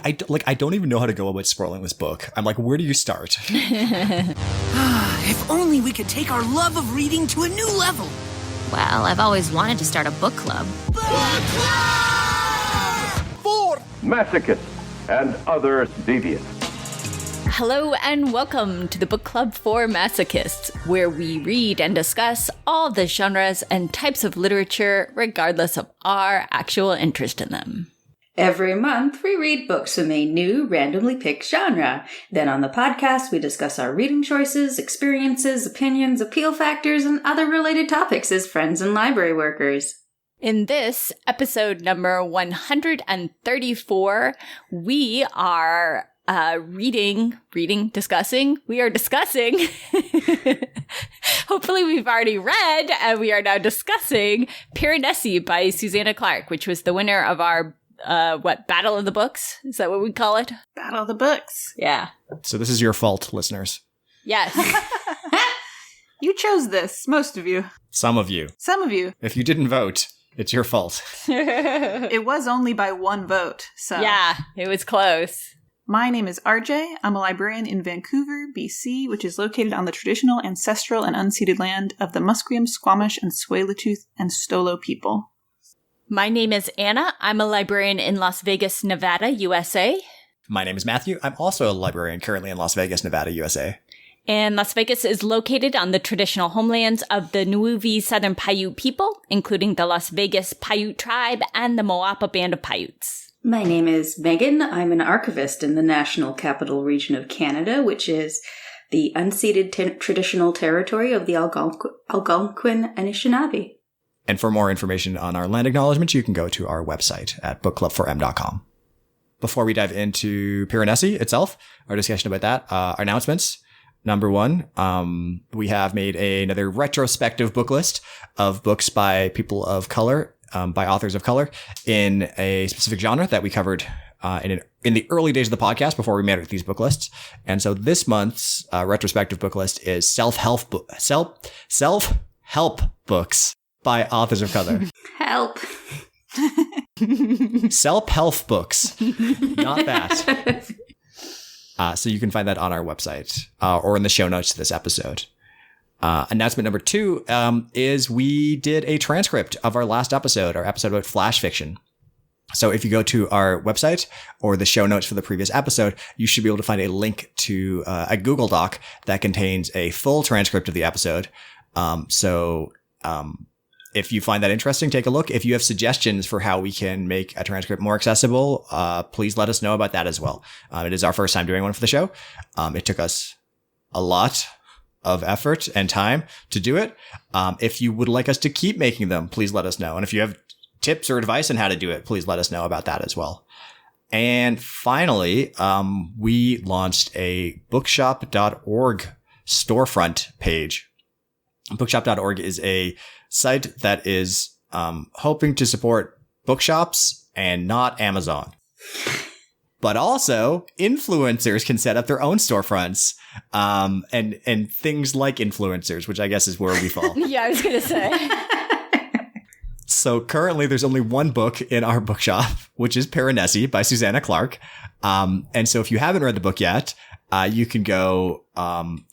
I don't even know how to go about spoiling this book. I'm like, where do you start? If only we could take our love of reading to a new level. Well, I've always wanted to start a book club. Book club! For masochists and other deviants. Hello and welcome to the Book Club for Masochists, where we read and discuss all the genres and types of literature, regardless of our actual interest in them. Every month, we read books from a new, randomly picked genre. Then on the podcast, we discuss our reading choices, experiences, opinions, appeal factors, and other related topics as friends and library workers. In this episode number 134, we are discussing. Hopefully we've already read, and we are now discussing Piranesi by Susanna Clarke, which was the winner of our Battle of the Books? Is that what we call it? Battle of the Books. Yeah. So this is your fault, listeners. Yes. You chose this, most of you. Some of you. Some of you. If you didn't vote, it's your fault. It was only by one vote, so. Yeah, it was close. My name is RJ. I'm a librarian in Vancouver, BC, which is located on the traditional, ancestral, and unceded land of the Musqueam, Squamish, and Tsleil-Waututh and Stolo people. My name is Anna. I'm a librarian in Las Vegas, Nevada, USA. My name is Matthew. I'm also a librarian currently in Las Vegas, Nevada, USA. And Las Vegas is located on the traditional homelands of the Nuuvi Southern Paiute people, including the Las Vegas Paiute tribe and the Moapa Band of Paiutes. My name is Megan. I'm an archivist in the National Capital Region of Canada, which is the unceded traditional territory of the Algonquin Anishinaabe. And for more information on our land acknowledgements, you can go to our website at bookclub4m.com. Before we dive into Piranesi itself, our discussion about that, our announcements. Number one, we have made another retrospective book list of books by people of color, by authors of color, in a specific genre that we covered in the early days of the podcast before we made these book lists. And so this month's retrospective book list is self-help books by authors of color. Help. Self-help books. Not that. So you can find that on our website or in the show notes to this episode. Announcement number 2 is we did a transcript of our last episode, our episode about flash fiction. So if you go to our website or the show notes for the previous episode, you should be able to find a link to a Google Doc that contains a full transcript of the episode. If you find that interesting, take a look. If you have suggestions for how we can make a transcript more accessible, please let us know about that as well. It is our first time doing one for the show. It took us a lot of effort and time to do it. If you would like us to keep making them, please let us know. And if you have tips or advice on how to do it, please let us know about that as well. And finally, we launched a bookshop.org storefront page. Bookshop.org is a site that is hoping to support bookshops and not Amazon. But also, influencers can set up their own storefronts and things like influencers, which I guess is where we fall. Yeah, I was going to say. So currently, there's only one book in our bookshop, which is Piranesi by Susanna Clarke. And so if you haven't read the book yet, you can go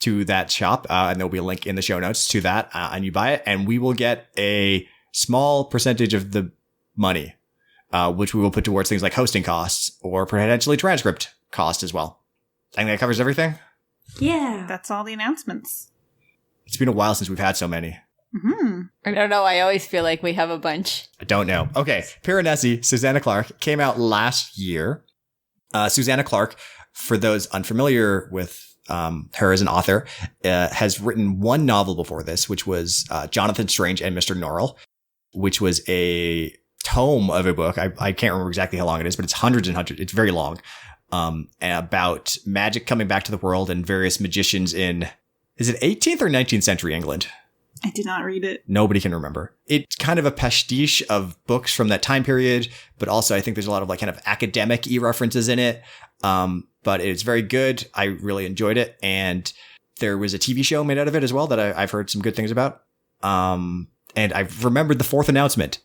to that shop, and there'll be a link in the show notes to that, and you buy it, and we will get a small percentage of the money, which we will put towards things like hosting costs or potentially transcript cost as well. I think that covers everything. Yeah. That's all the announcements. It's been a while since we've had so many. Mm-hmm. I don't know. I always feel like we have a bunch. I don't know. Okay. Piranesi, Susanna Clarke, came out last year. Susanna Clarke, for those unfamiliar with her as an author, has written one novel before this, which was Jonathan Strange and Mr. Norrell, which was a tome of a book. I can't remember exactly how long it is, but it's hundreds and hundreds. It's very long. About magic coming back to the world and various magicians in, is it 18th or 19th century England? I did not read it. Nobody can remember. It's kind of a pastiche of books from that time period, but also I think there's a lot of like kind of academic-y references in it. But it's very good. I really enjoyed it. And there was a TV show made out of it as well that I've heard some good things about. And I've remembered the fourth announcement.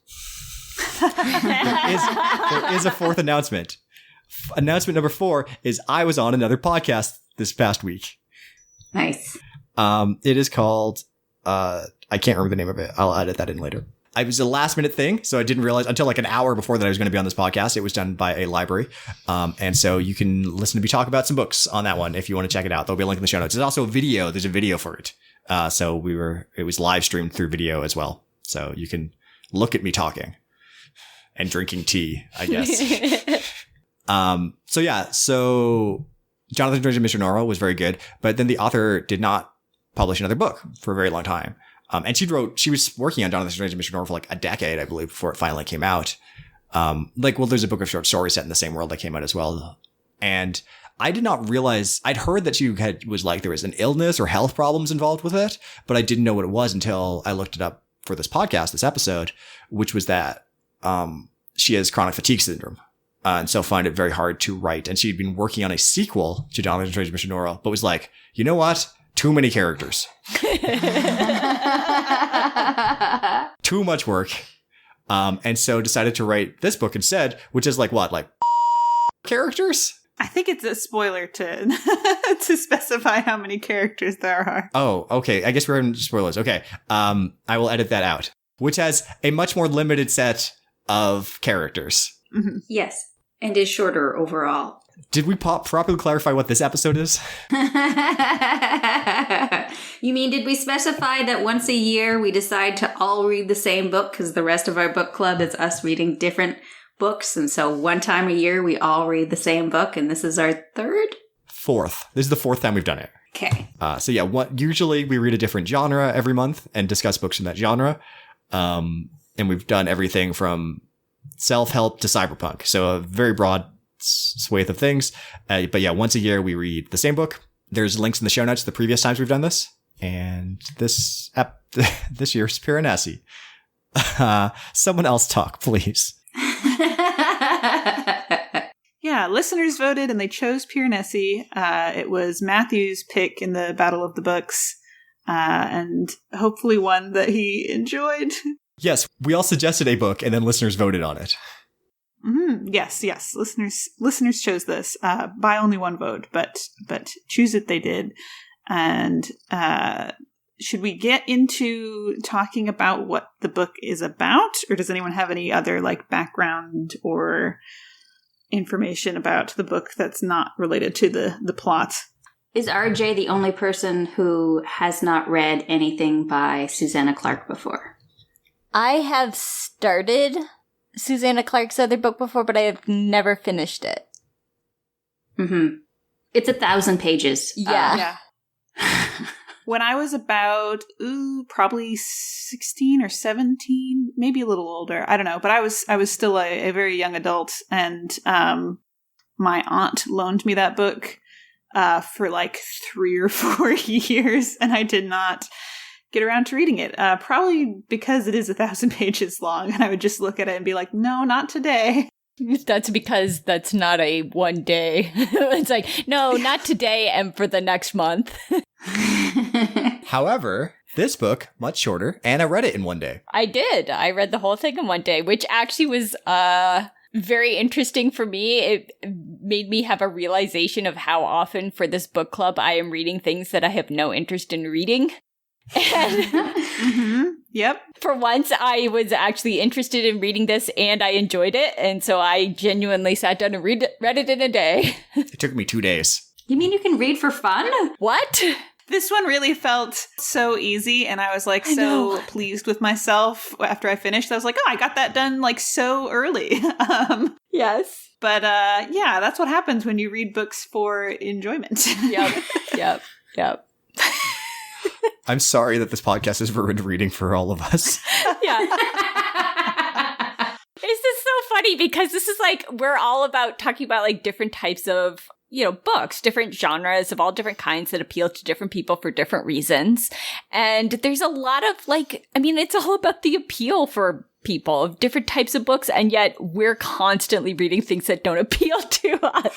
There is a fourth announcement. announcement number 4 is I was on another podcast this past week. Nice. It is called, I can't remember the name of it. I'll edit that in later. It was a last minute thing, so I didn't realize until like an hour before that I was going to be on this podcast. It was done by a library. And so you can listen to me talk about some books on that one if you want to check it out. There'll be a link in the show notes. There's also a video. There's a video for it. So it was live streamed through video as well. So you can look at me talking and drinking tea, I guess. So Jonathan Strange and Mr. Norrell was very good, but then the author did not publish another book for a very long time. And she was working on Jonathan Strange and Mr. Norrell for like a decade, I believe, before it finally came out. There's a book of short stories set in the same world that came out as well. And I did not realize, I'd heard that there was an illness or health problems involved with it, but I didn't know what it was until I looked it up for this podcast, this episode, which was that, she has chronic fatigue syndrome. And so find it very hard to write. And she'd been working on a sequel to Jonathan Strange and Mr. Norrell, but was like, you know what? Too many characters. Too much work. And so decided to write this book instead, which is like characters? I think it's a spoiler to to specify how many characters there are. Oh, okay. I guess we're in spoilers. Okay. I will edit that out. Which has a much more limited set of characters. Mm-hmm. Yes. And is shorter overall. Did we properly clarify what this episode is? You mean, did we specify that once a year we decide to all read the same book because the rest of our book club is us reading different books? And so one time a year we all read the same book, and this is our 3rd? 4th. This is the 4th time we've done it. Okay. Usually we read a different genre every month and discuss books in that genre. And we've done everything from self-help to cyberpunk. So a very broad swathe of things. Once a year we read the same book. There's links in the show notes to the previous times we've done this. And this year's Piranesi. Someone else talk, please. Yeah, listeners voted and they chose Piranesi. It was Matthew's pick in the Battle of the Books. And hopefully one that he enjoyed. Yes, we all suggested a book and then listeners voted on it. Mm-hmm. Yes. Listeners chose this by only one vote, but choose it they did. And should we get into talking about what the book is about, or does anyone have any other background or information about the book that's not related to the plot? Is RJ the only person who has not read anything by Susanna Clarke before? I have started Susanna Clarke's other book before, but I have never finished it. Mm-hmm. It's 1,000 pages. Yeah. When I was about, probably 16 or 17, maybe a little older, I don't know, but I was still a very young adult, and my aunt loaned me that book for 3 or 4 years, and I did not get around to reading it, probably because it is 1,000 pages long, and I would just look at it and be like, no, not today. That's because that's not a one day. It's like, no, not today and for the next month. However, this book, much shorter, and I read it in one day. I did. I read the whole thing in one day, which actually was very interesting for me. It made me have a realization of how often for this book club I am reading things that I have no interest in reading. And mm-hmm. Yep. For once, I was actually interested in reading this, and I enjoyed it, and so I genuinely sat down and read it in a day. It took me 2 days. You mean you can read for fun? What? This one really felt so easy, and I was pleased with myself after I finished. I was like, oh, I got that done so early. Yes. But that's what happens when you read books for enjoyment. Yep. I'm sorry that this podcast has ruined reading for all of us. Yeah. This is so funny because this is we're all about talking about different types of, books, different genres of all different kinds that appeal to different people for different reasons. And there's a lot of it's all about the appeal for people of different types of books, and yet we're constantly reading things that don't appeal to us.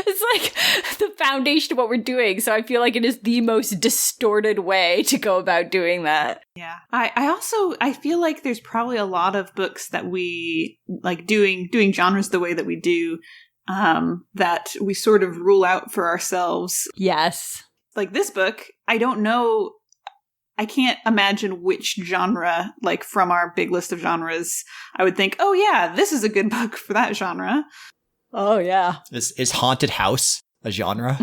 It's the foundation of what we're doing. So I feel like it is the most distorted way to go about doing that. Yeah. I feel like there's probably a lot of books that we like doing genres the way that we do, that we sort of rule out for ourselves. Yes. Like this book, I don't know. I can't imagine which genre, like from our big list of genres, I would think, oh yeah, this is a good book for that genre. Oh yeah. Is haunted house a genre?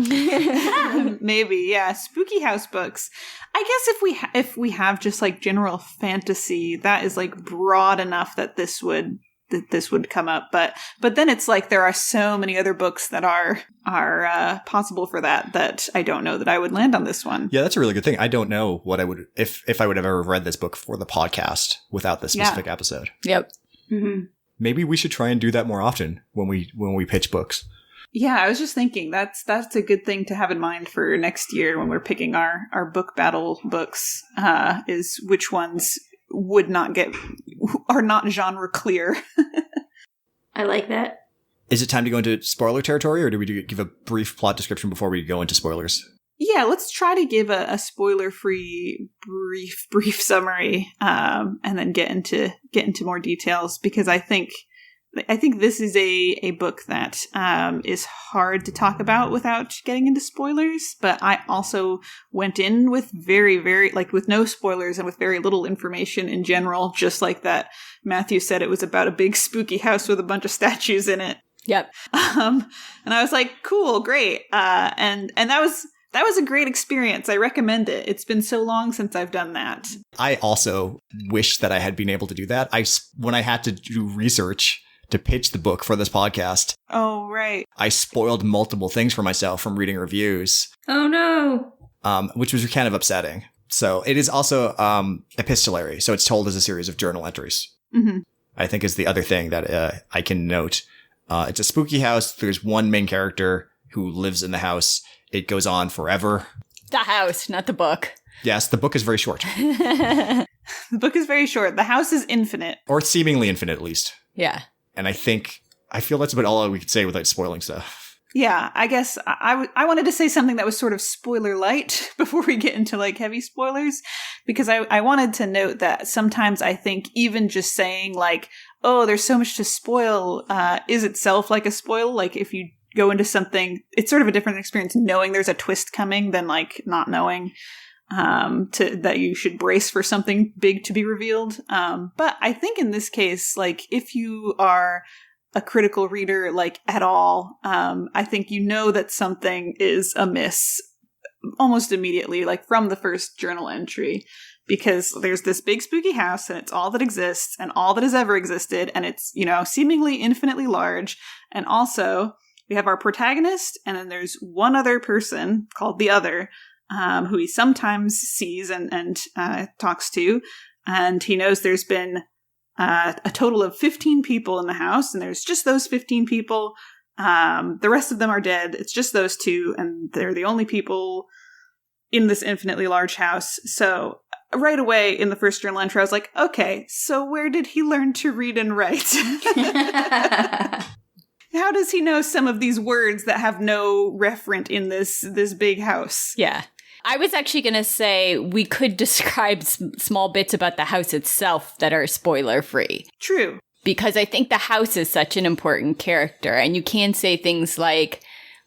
Maybe, yeah. Spooky house books. I guess if we have just like general fantasy, that is like broad enough that this would come up. But then it's like there are so many other books that are possible for that I don't know that I would land on this one. Yeah, that's a really good thing. I don't know what I would if I would have ever read this book for the podcast without this specific episode. Yep. Mm-hmm. Maybe we should try and do that more often when we pitch books. Yeah, I was just thinking that's a good thing to have in mind for next year when we're picking our book battle books, is which ones are not genre clear. I like that. Is it time to go into spoiler territory, or do we give a brief plot description before we go into spoilers? Yeah, let's try to give a spoiler-free brief summary, and then get into more details, because I think this is a book that is hard to talk about without getting into spoilers, but I also went in with very, very, like with no spoilers and with very little information in general, just like that Matthew said it was about a big spooky house with a bunch of statues in it. Yep. And I was like, cool, great. And that was a great experience. I recommend it. It's been so long since I've done that. I also wish that I had been able to do that. When I had to do research to pitch the book for this podcast. Oh, right. I spoiled multiple things for myself from reading reviews. Oh, no. Which was kind of upsetting. So it is also epistolary. So it's told as a series of journal entries. Mm-hmm. I think is the other thing that I can note. It's a spooky house. There's one main character who lives in the house. It goes on forever. The house, not the book. Yes, the book is very short. The book is very short. The house is infinite. Or seemingly infinite, at least. Yeah. And I feel that's about all we could say without spoiling stuff. Yeah, I guess I wanted to say something that was sort of spoiler light before we get into like heavy spoilers, because I wanted to note that sometimes I think even just saying like, oh, there's so much to spoil, is itself like a spoil. Like if you go into something, it's sort of a different experience knowing there's a twist coming than like not knowing that you should brace for something big to be revealed. But I think in this case, like if you are a critical reader, like at all, I think you know that something is amiss almost immediately, like from the first journal entry, because there's this big spooky house and it's all that exists and all that has ever existed. And it's, seemingly infinitely large. And also we have our protagonist, and then there's one other person called the Other, who he sometimes sees and talks to. And he knows there's been a total of 15 people in the house, and there's just those 15 people. The rest of them are dead. It's just those two, and they're the only people in this infinitely large house. So right away in the first journal entry, I was like, okay, so where did he learn to read and write? How does he know some of these words that have no referent in this big house? Yeah. I was actually going to say we could describe small bits about the house itself that are spoiler-free. True. Because I think the house is such an important character, and you can say things like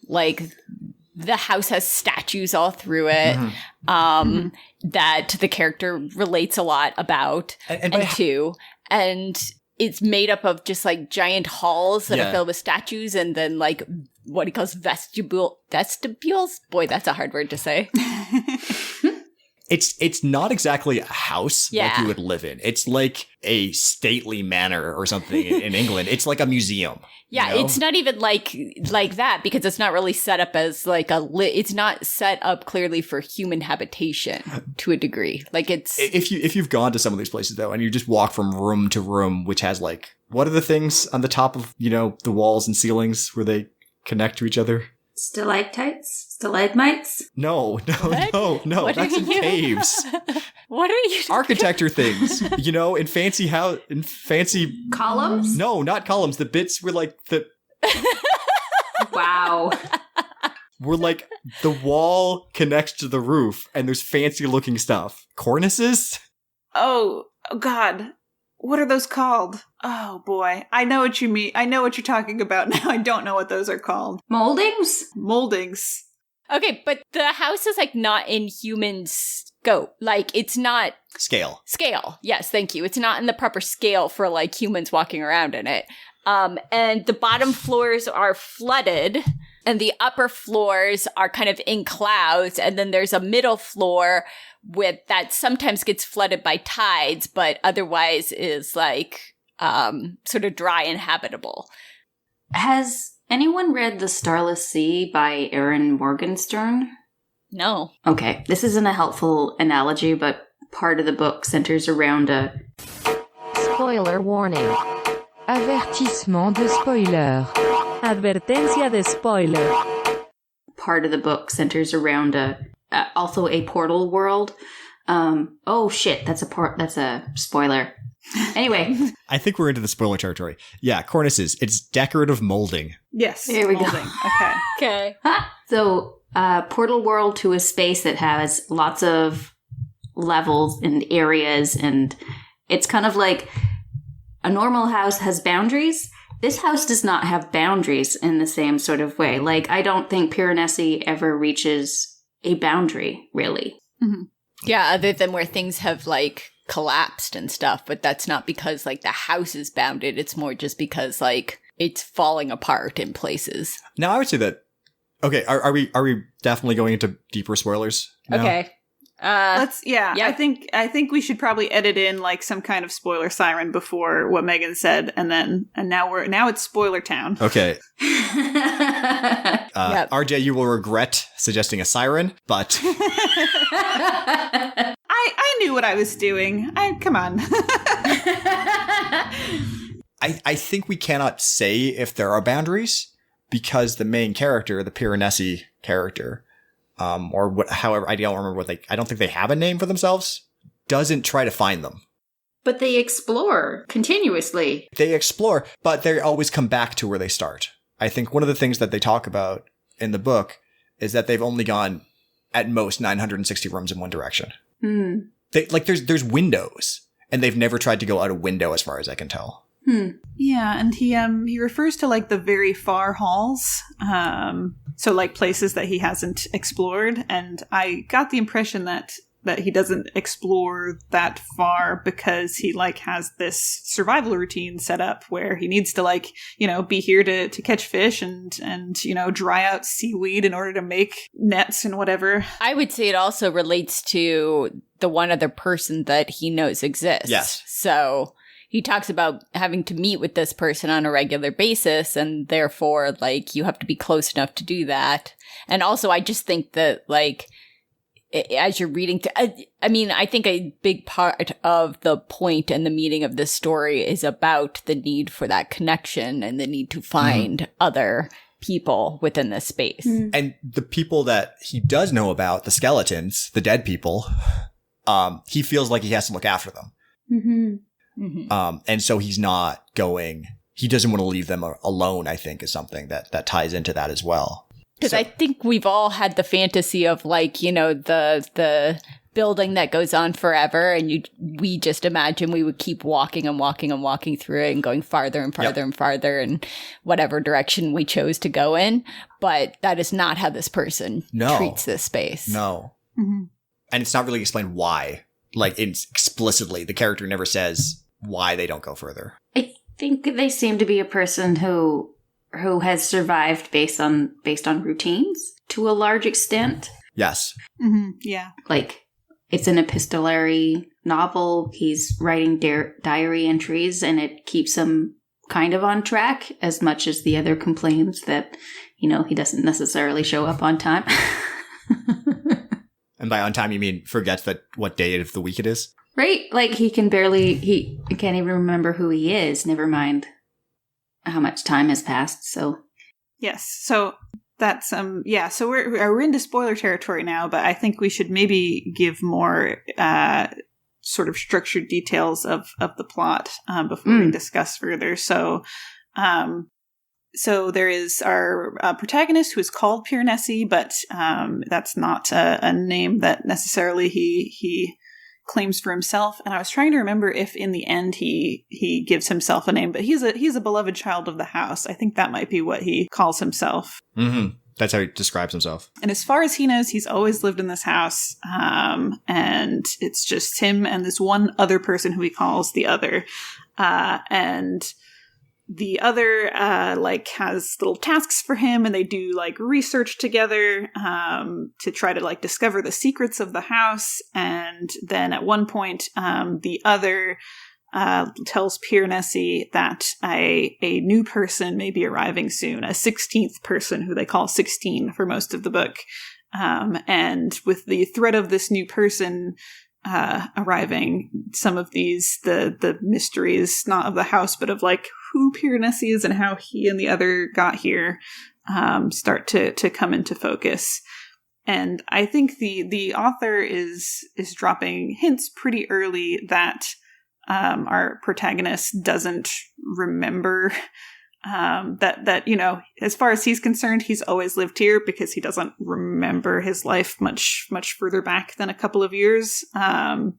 the house has statues all through it, that the character relates a lot about, and it's made up of just like giant halls that are filled with statues, and then like what he calls vestibules. Boy, that's a hard word to say. It's not exactly a house like you would live in. It's like a stately manor or something in England. It's like a museum. Yeah, it's not even like that, because it's not really set up as like it's not set up clearly for human habitation to a degree. Like it's if you've gone to some of these places though, and you just walk from room to room, which has like, what are the things on the top of the walls and ceilings where they connect to each other? Stalactites? Stalagmites? No. What that's are in you? caves. What are you? Architecture things, in fancy Columns? No, not columns. The bits were like the. Wow. where like the wall connects to the roof and there's fancy looking stuff. Cornices? Oh God. What are those called? Oh boy. I know what you mean. I know what you're talking about now. I don't know what those are called. Moldings? Moldings. Okay, but the house is like not in human scope. Like it's not Scale. Yes, thank you. It's not in the proper scale for like humans walking around in it. And the bottom floors are flooded and the upper floors are kind of in clouds. And then there's a middle floor with that sometimes gets flooded by tides, but otherwise is like sort of dry and habitable. Has anyone read The Starless Sea by Erin Morgenstern? No. Okay, this isn't a helpful analogy, but part of the book centers around a... Spoiler warning. Avertissement de spoiler. Advertencia de spoiler. Part of the book centers around also a portal world. Oh shit, that's a spoiler. Anyway. I think we're into the spoiler territory. Yeah, cornices. It's decorative molding. Yes. There we go. Molding. Okay. Okay. So, portal world to a space that has lots of levels and areas, and it's kind of like a normal house has boundaries. This house does not have boundaries in the same sort of way. Like, I don't think Piranesi ever reaches a boundary, really. Mm-hmm. Yeah, other than where things have like collapsed and stuff, but that's not because like the house is bounded. It's more just because like it's falling apart in places. Now, I would say that. Okay, are we definitely going into deeper spoilers now? Okay. Let's I think we should probably edit in like some kind of spoiler siren before what Megan said, and now it's spoiler town. Okay. Yep. RJ, you will regret suggesting a siren, but I knew what I was doing. Come on. I think we cannot say if there are boundaries because the main character, the Piranesi character, however, I don't remember I don't think they have a name for themselves, doesn't try to find them. But they explore continuously. They explore, but they always come back to where they start. I think one of the things that they talk about in the book is that they've only gone at most 960 rooms in one direction. Hmm. There's windows, and they've never tried to go out a window as far as I can tell. Yeah, and he refers to like the very far halls, so like places that he hasn't explored, and I got the impression that he doesn't explore that far because he like has this survival routine set up where he needs to like, you know, be here to catch fish and you know, dry out seaweed in order to make nets and whatever. I would say it also relates to the one other person that he knows exists. Yes. So he talks about having to meet with this person on a regular basis, and therefore, like, you have to be close enough to do that. And also, I just think that, like, as you're reading, I think a big part of the point and the meaning of this story is about the need for that connection and the need to find other people within this space. And the people that he does know about, the skeletons, the dead people, he feels like he has to look after them. And so he's not going, he doesn't want to leave them alone, I think, is something that ties into that as well. Because I think we've all had the fantasy of, like, you know, the building that goes on forever, and we just imagine we would keep walking and walking and walking through it and going farther and farther and farther in whatever direction we chose to go in. But that is not how this person treats this space. No. And it's not really explained why. Like, explicitly, the character never says why they don't go further. I think they seem to be a person who has survived based on routines to a large extent. Yes. Yeah. Like, it's an epistolary novel. He's writing diary entries, and it keeps him kind of on track, as much as the other complains that, you know, he doesn't necessarily show up on time. And by on time, you mean forgets what day of the week it is? Right? Like, he can't even remember who he is, never mind how much time has passed, so. Yes, so that's, so we're into spoiler territory now, but I think we should maybe give more sort of structured details of the plot before we discuss further. So So there is our protagonist who is called Piranesi, but that's not a name that necessarily he claims for himself. And I was trying to remember if in the end he gives himself a name, but he's a beloved child of the house. I think that might be what he calls himself. Mm-hmm. That's how he describes himself. And as far as he knows, he's always lived in this house. And it's just him and this one other person who he calls the other. And the other, has little tasks for him, and they do, research together, to try to, discover the secrets of the house. And then at one point, the other, tells Piranesi that a new person may be arriving soon, a 16th person who they call 16 for most of the book. And with the threat of this new person, arriving, some of these, the mysteries, not of the house, but of who Piranesi is and how he and the other got here, start to come into focus. And I think the author is dropping hints pretty early that our protagonist doesn't remember that as far as he's concerned, he's always lived here because he doesn't remember his life much further back than a couple of years, and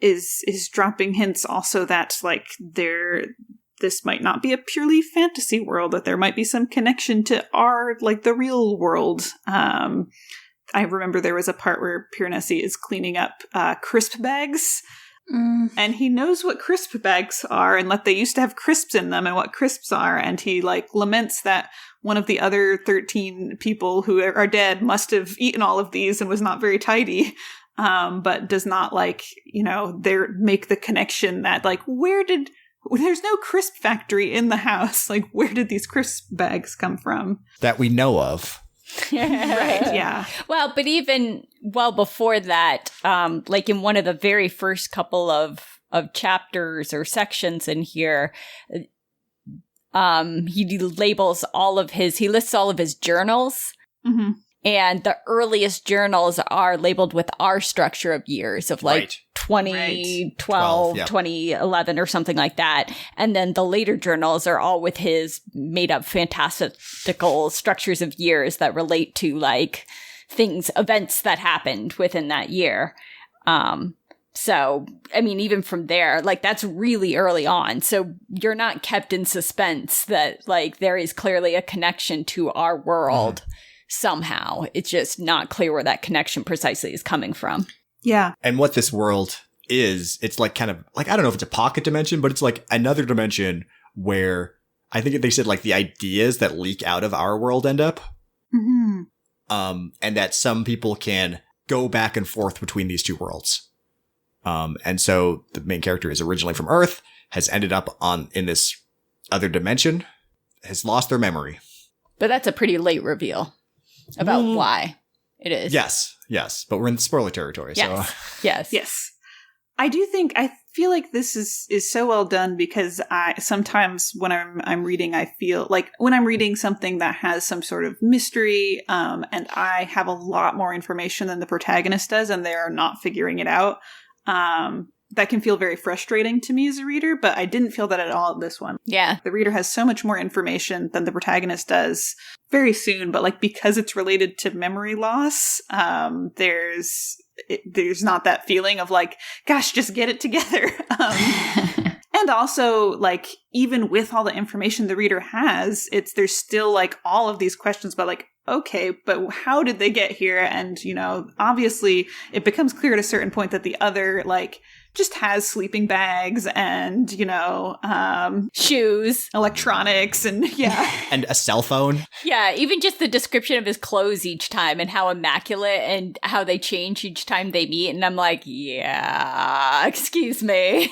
is dropping hints also that this might not be a purely fantasy world, that there might be some connection to our the real world. I remember there was a part where Piranesi is cleaning up crisp bags. And he knows what crisp bags are and that they used to have crisps in them and what crisps are. And he laments that one of the other 13 people who are dead must have eaten all of these and was not very tidy. But does not make the connection that there's no crisp factory in the house. Where did these crisp bags come from? That we know of. Right, yeah. Well, but even well before that, in one of the very first couple of chapters or sections in here, he lists all of his journals. Mm-hmm. And the earliest journals are labeled with our structure of years of 2012, 2011 or something like that. And then the later journals are all with his made up fantastical structures of years that relate to events that happened within that year. So, I mean, even from there, that's really early on. So you're not kept in suspense that there is clearly a connection to our world. Mm-hmm. Somehow. It's just not clear where that connection precisely is coming from. Yeah. And what this world is, it's kind of I don't know if it's a pocket dimension, but it's another dimension where I think they said the ideas that leak out of our world end up. Mm-hmm. And that some people can go back and forth between these two worlds. And so the main character is originally from Earth, has ended up in this other dimension, has lost their memory. But that's a pretty late reveal. About why it is. Yes. But we're in spoiler territory, yes. so. Yes. I feel like this is so well done because sometimes when I'm reading, I feel when I'm reading something that has some sort of mystery, and I have a lot more information than the protagonist does, and they're not figuring it out, that can feel very frustrating to me as a reader, but I didn't feel that at all at this one. Yeah. The reader has so much more information than the protagonist does very soon, but because it's related to memory loss, there's not that feeling of gosh, just get it together. And also, even with all the information the reader has, there's still all of these questions about okay, but how did they get here? And, obviously it becomes clear at a certain point that the other, just has sleeping bags and, shoes, electronics, and and a cell phone. Yeah, even just the description of his clothes each time and how immaculate and how they change each time they meet. And I'm yeah, excuse me.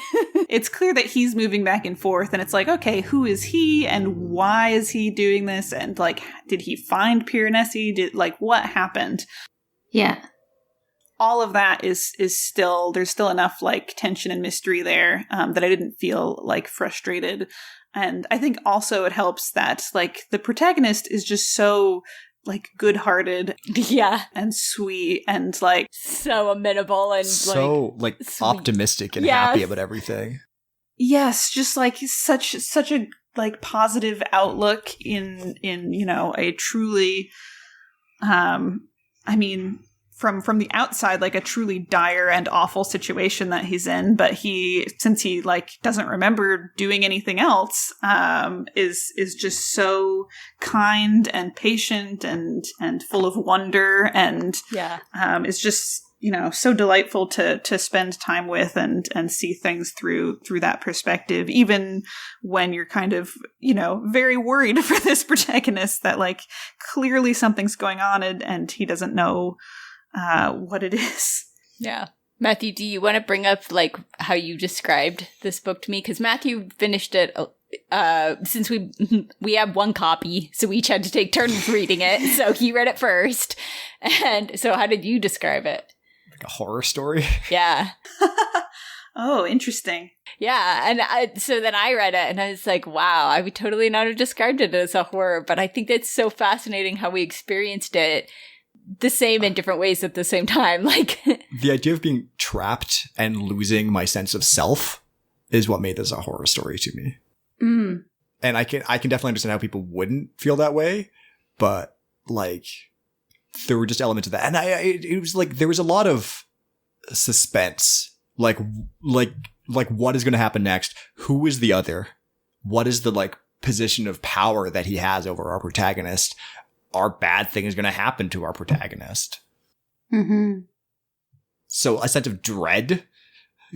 It's clear that he's moving back and forth, and it's okay, who is he and why is he doing this? And did he find Piranesi? What happened? Yeah. All of that is still, there's still enough tension and mystery there that I didn't feel frustrated. And I think also it helps that the protagonist is just so good-hearted, and sweet, and so amenable and so optimistic and happy about everything. Yes, just such a like positive outlook in a truly, from the outside, like a truly dire and awful situation that he's in. But since he like doesn't remember doing anything else, is just so kind and patient and full of wonder, and is just, so delightful to spend time with and see things through that perspective, even when you're kind of, very worried for this protagonist that like clearly something's going on and he doesn't know what it is. Yeah. Matthew, do you want to bring up like how you described this book to me? Because Matthew finished it since we have one copy, so we each had to take turns reading it. So he read it first. And so how did you describe it? Like a horror story? Yeah. Oh, interesting. Yeah, and so then I read it, and I was like, wow, I would totally not have described it as a horror, but I think that's so fascinating how we experienced it the same in different ways at the same time. Like the idea of being trapped and losing my sense of self is what made this a horror story to me. Mm. And I can definitely understand how people wouldn't feel that way, but like there were just elements of that, and it was like there was a lot of suspense, like what is going to happen next? Who is the other? What is the like position of power that he has over our protagonist? Are bad things going to happen to our protagonist? Mm-hmm. So a sense of dread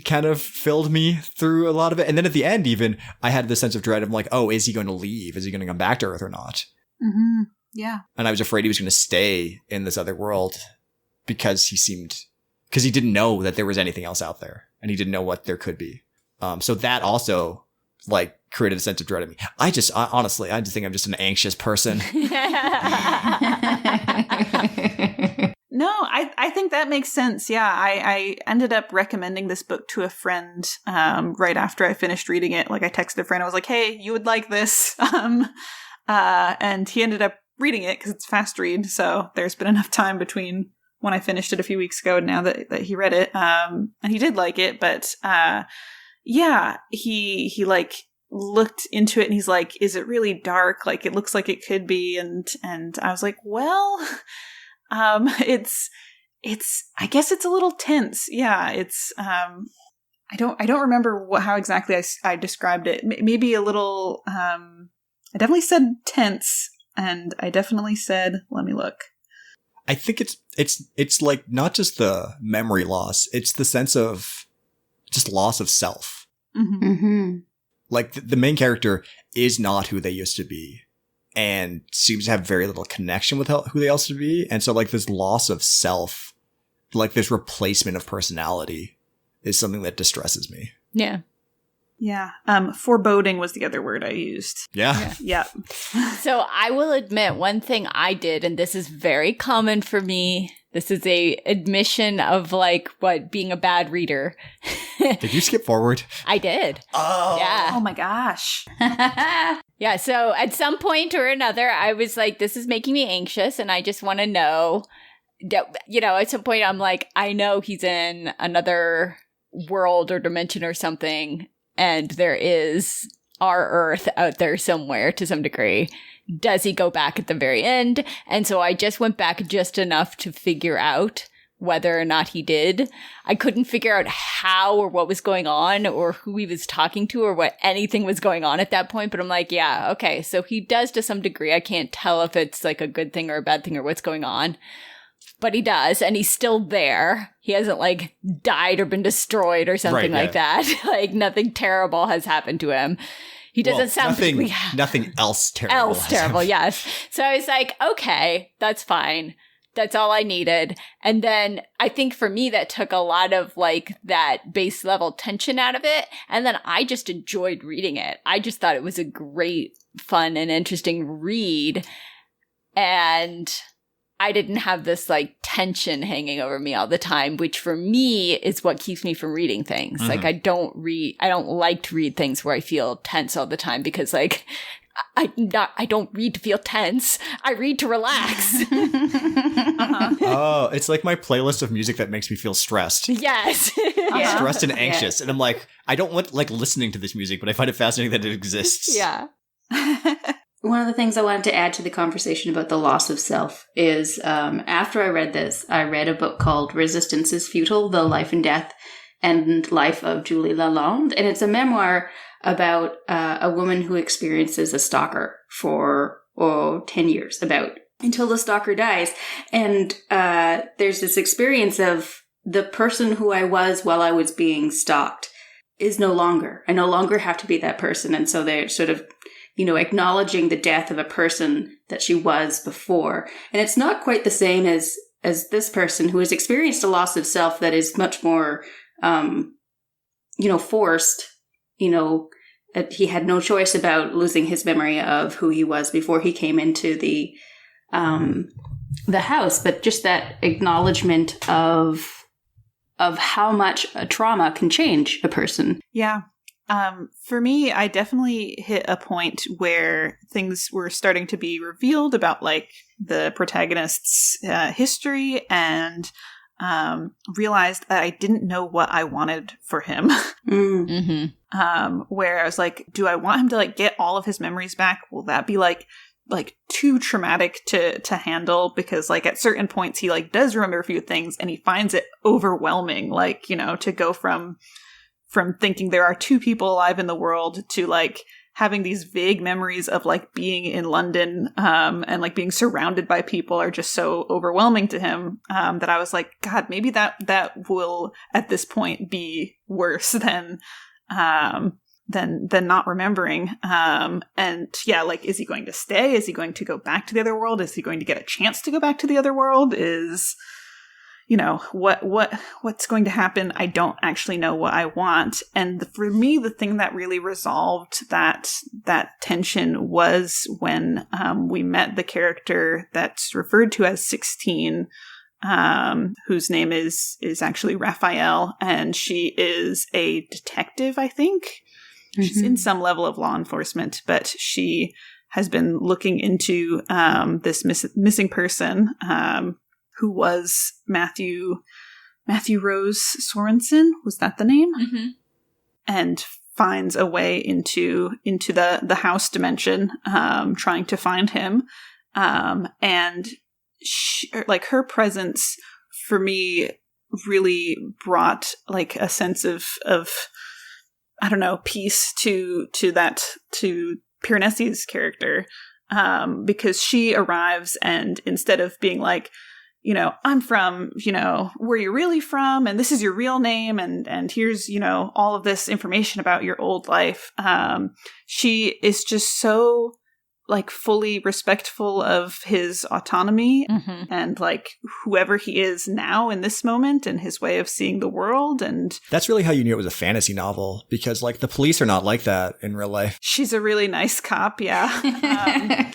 kind of filled me through a lot of it. And then at the end, even, I had the sense of dread of like, oh, is he going to leave? Is he going to come back to Earth or not? Mm-hmm. Yeah. And I was afraid he was going to stay in this other world because he didn't know that there was anything else out there, and he didn't know what there could be. So that also like created a sense of dread in me. Honestly, I just think I'm just an anxious person. No, I think that makes sense. Yeah, I ended up recommending this book to a friend right after I finished reading it. Like I texted a friend, I was like, hey, you would like this. And he ended up reading it because it's a fast read. So there's been enough time between when I finished it a few weeks ago and now that he read it. And he did like it, but yeah, he like looked into it and he's like, is it really dark? Like it looks like it could be. And I was like, well, it's I guess it's a little tense. Yeah, it's I don't remember how exactly I described it. Maybe a little I definitely said tense, and I definitely said, let me look. I think it's like not just the memory loss, it's the sense of just loss of self. Mm-hmm. Mm-hmm. Like the main character is not who they used to be, and seems to have very little connection with who they used to be. And so like this loss of self, like this replacement of personality, is something that distresses me. Yeah. Yeah. Foreboding was the other word I used. Yeah. Yeah. So I will admit one thing I did, and this is very common for me. This is a admission of like being a bad reader. Did you skip forward? I did. Oh. Yeah. Oh my gosh. Yeah. So at some point or another, I was like, this is making me anxious, and I just want to know that, at some point I'm like, I know he's in another world or dimension or something, and there is our Earth out there somewhere to some degree. Does he go back at the very end? And so I just went back just enough to figure out whether or not he did. I couldn't figure out how or what was going on or who he was talking to or what anything was going on at that point. But I'm like, yeah, okay. So he does to some degree. I can't tell if it's like a good thing or a bad thing or what's going on. But he does, and he's still there. He hasn't, like, died or been destroyed or something like that. Like, nothing terrible has happened to him. He doesn't sound... Nothing else terrible. Yes. So I was like, okay, that's fine. That's all I needed. And then I think for me, that took a lot of, like, that base level tension out of it. And then I just enjoyed reading it. I just thought it was a great, fun, and interesting read. And I didn't have this like tension hanging over me all the time, which for me is what keeps me from reading things. Mm-hmm. Like I don't like to read things where I feel tense all the time, because like I don't read to feel tense. I read to relax. Uh-huh. Oh, it's like my playlist of music that makes me feel stressed. Yes. I'm stressed and anxious. And I'm like, I don't want like listening to this music, but I find it fascinating that it exists. Yeah. One of the things I wanted to add to the conversation about the loss of self is after I read this, I read a book called Resistance is Futile, The Life and Death and Life of Julie Lalonde. And it's a memoir about a woman who experiences a stalker for 10 years, until the stalker dies. And there's this experience of the person who I was while I was being stalked is no longer. I no longer have to be that person. And so they're sort of, acknowledging the death of a person that she was before. And it's not quite the same as this person who has experienced a loss of self that is much more, forced. He had no choice about losing his memory of who he was before he came into the house. But just that acknowledgement of how much a trauma can change a person. Yeah. For me, I definitely hit a point where things were starting to be revealed about like the protagonist's history, and realized that I didn't know what I wanted for him. Mm-hmm. Where I was like, do I want him to like get all of his memories back? Will that be like too traumatic to handle? Because like at certain points he like does remember a few things and he finds it overwhelming, like, to go from thinking there are two people alive in the world to like having these vague memories of like being in London and like being surrounded by people are just so overwhelming to him that I was like, God, maybe that will at this point be worse than not remembering. And yeah, like, is he going to stay? Is he going to go back to the other world? Is he going to get a chance to go back to the other world? What's going to happen? I don't actually know what I want. And for me, the thing that really resolved that tension was when we met the character that's referred to as 16, whose name is actually Raphael, and she is a detective, I think. Mm-hmm. She's in some level of law enforcement, but she has been looking into this missing person, who was Matthew Rose Sorensen. Was that the name? Mm-hmm. And finds a way into the house dimension, trying to find him. And she, like, her presence for me really brought like a sense of I don't know, peace to Piranesi's character, because she arrives and instead of being like, I'm from, where you're really from, and this is your real name, and here's, all of this information about your old life. She is just so like fully respectful of his autonomy, mm-hmm. and like whoever he is now in this moment and his way of seeing the world. And that's really how you knew it was a fantasy novel, because like the police are not like that in real life. She's a really nice cop. Yeah.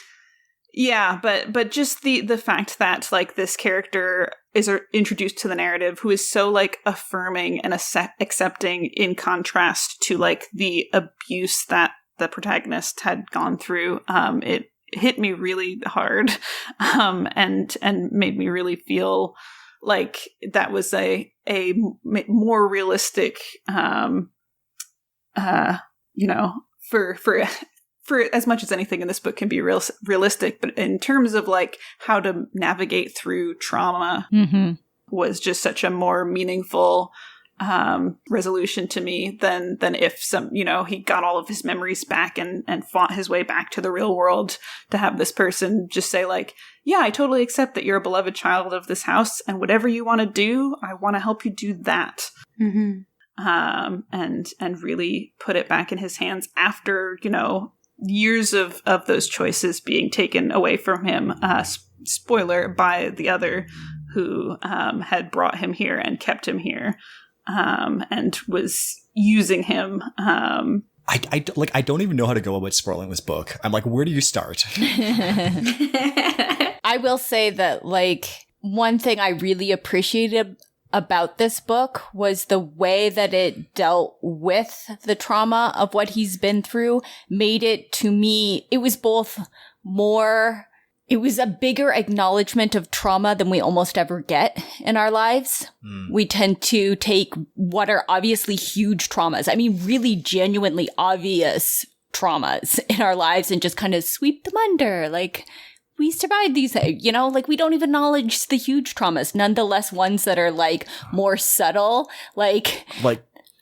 Yeah, but just the fact that like this character is introduced to the narrative who is so like affirming and accepting, in contrast to like the abuse that the protagonist had gone through, it hit me really hard, and made me really feel like that was a more realistic, for as much as anything in this book can be realistic, but in terms of like how to navigate through trauma, mm-hmm. was just such a more meaningful resolution to me than if he got all of his memories back and fought his way back to the real world, to have this person just say like, yeah, I totally accept that you're a beloved child of this house, and whatever you want to do, I want to help you do that. Mm-hmm. And really put it back in his hands after, years of those choices being taken away from him, spoiler, by the other who had brought him here and kept him here, and was using him. I don't even know how to go about spoiling this book. I'm like, where do you start? I will say that like one thing I really appreciated about this book was the way that it dealt with the trauma of what he's been through. Made it, to me, it was both it was a bigger acknowledgement of trauma than we almost ever get in our lives. We tend to take what are obviously huge traumas, I mean, really genuinely obvious traumas in our lives and just kind of sweep them under. Like, we survived these, you know, like we don't even acknowledge the huge traumas, nonetheless ones that are like more subtle, like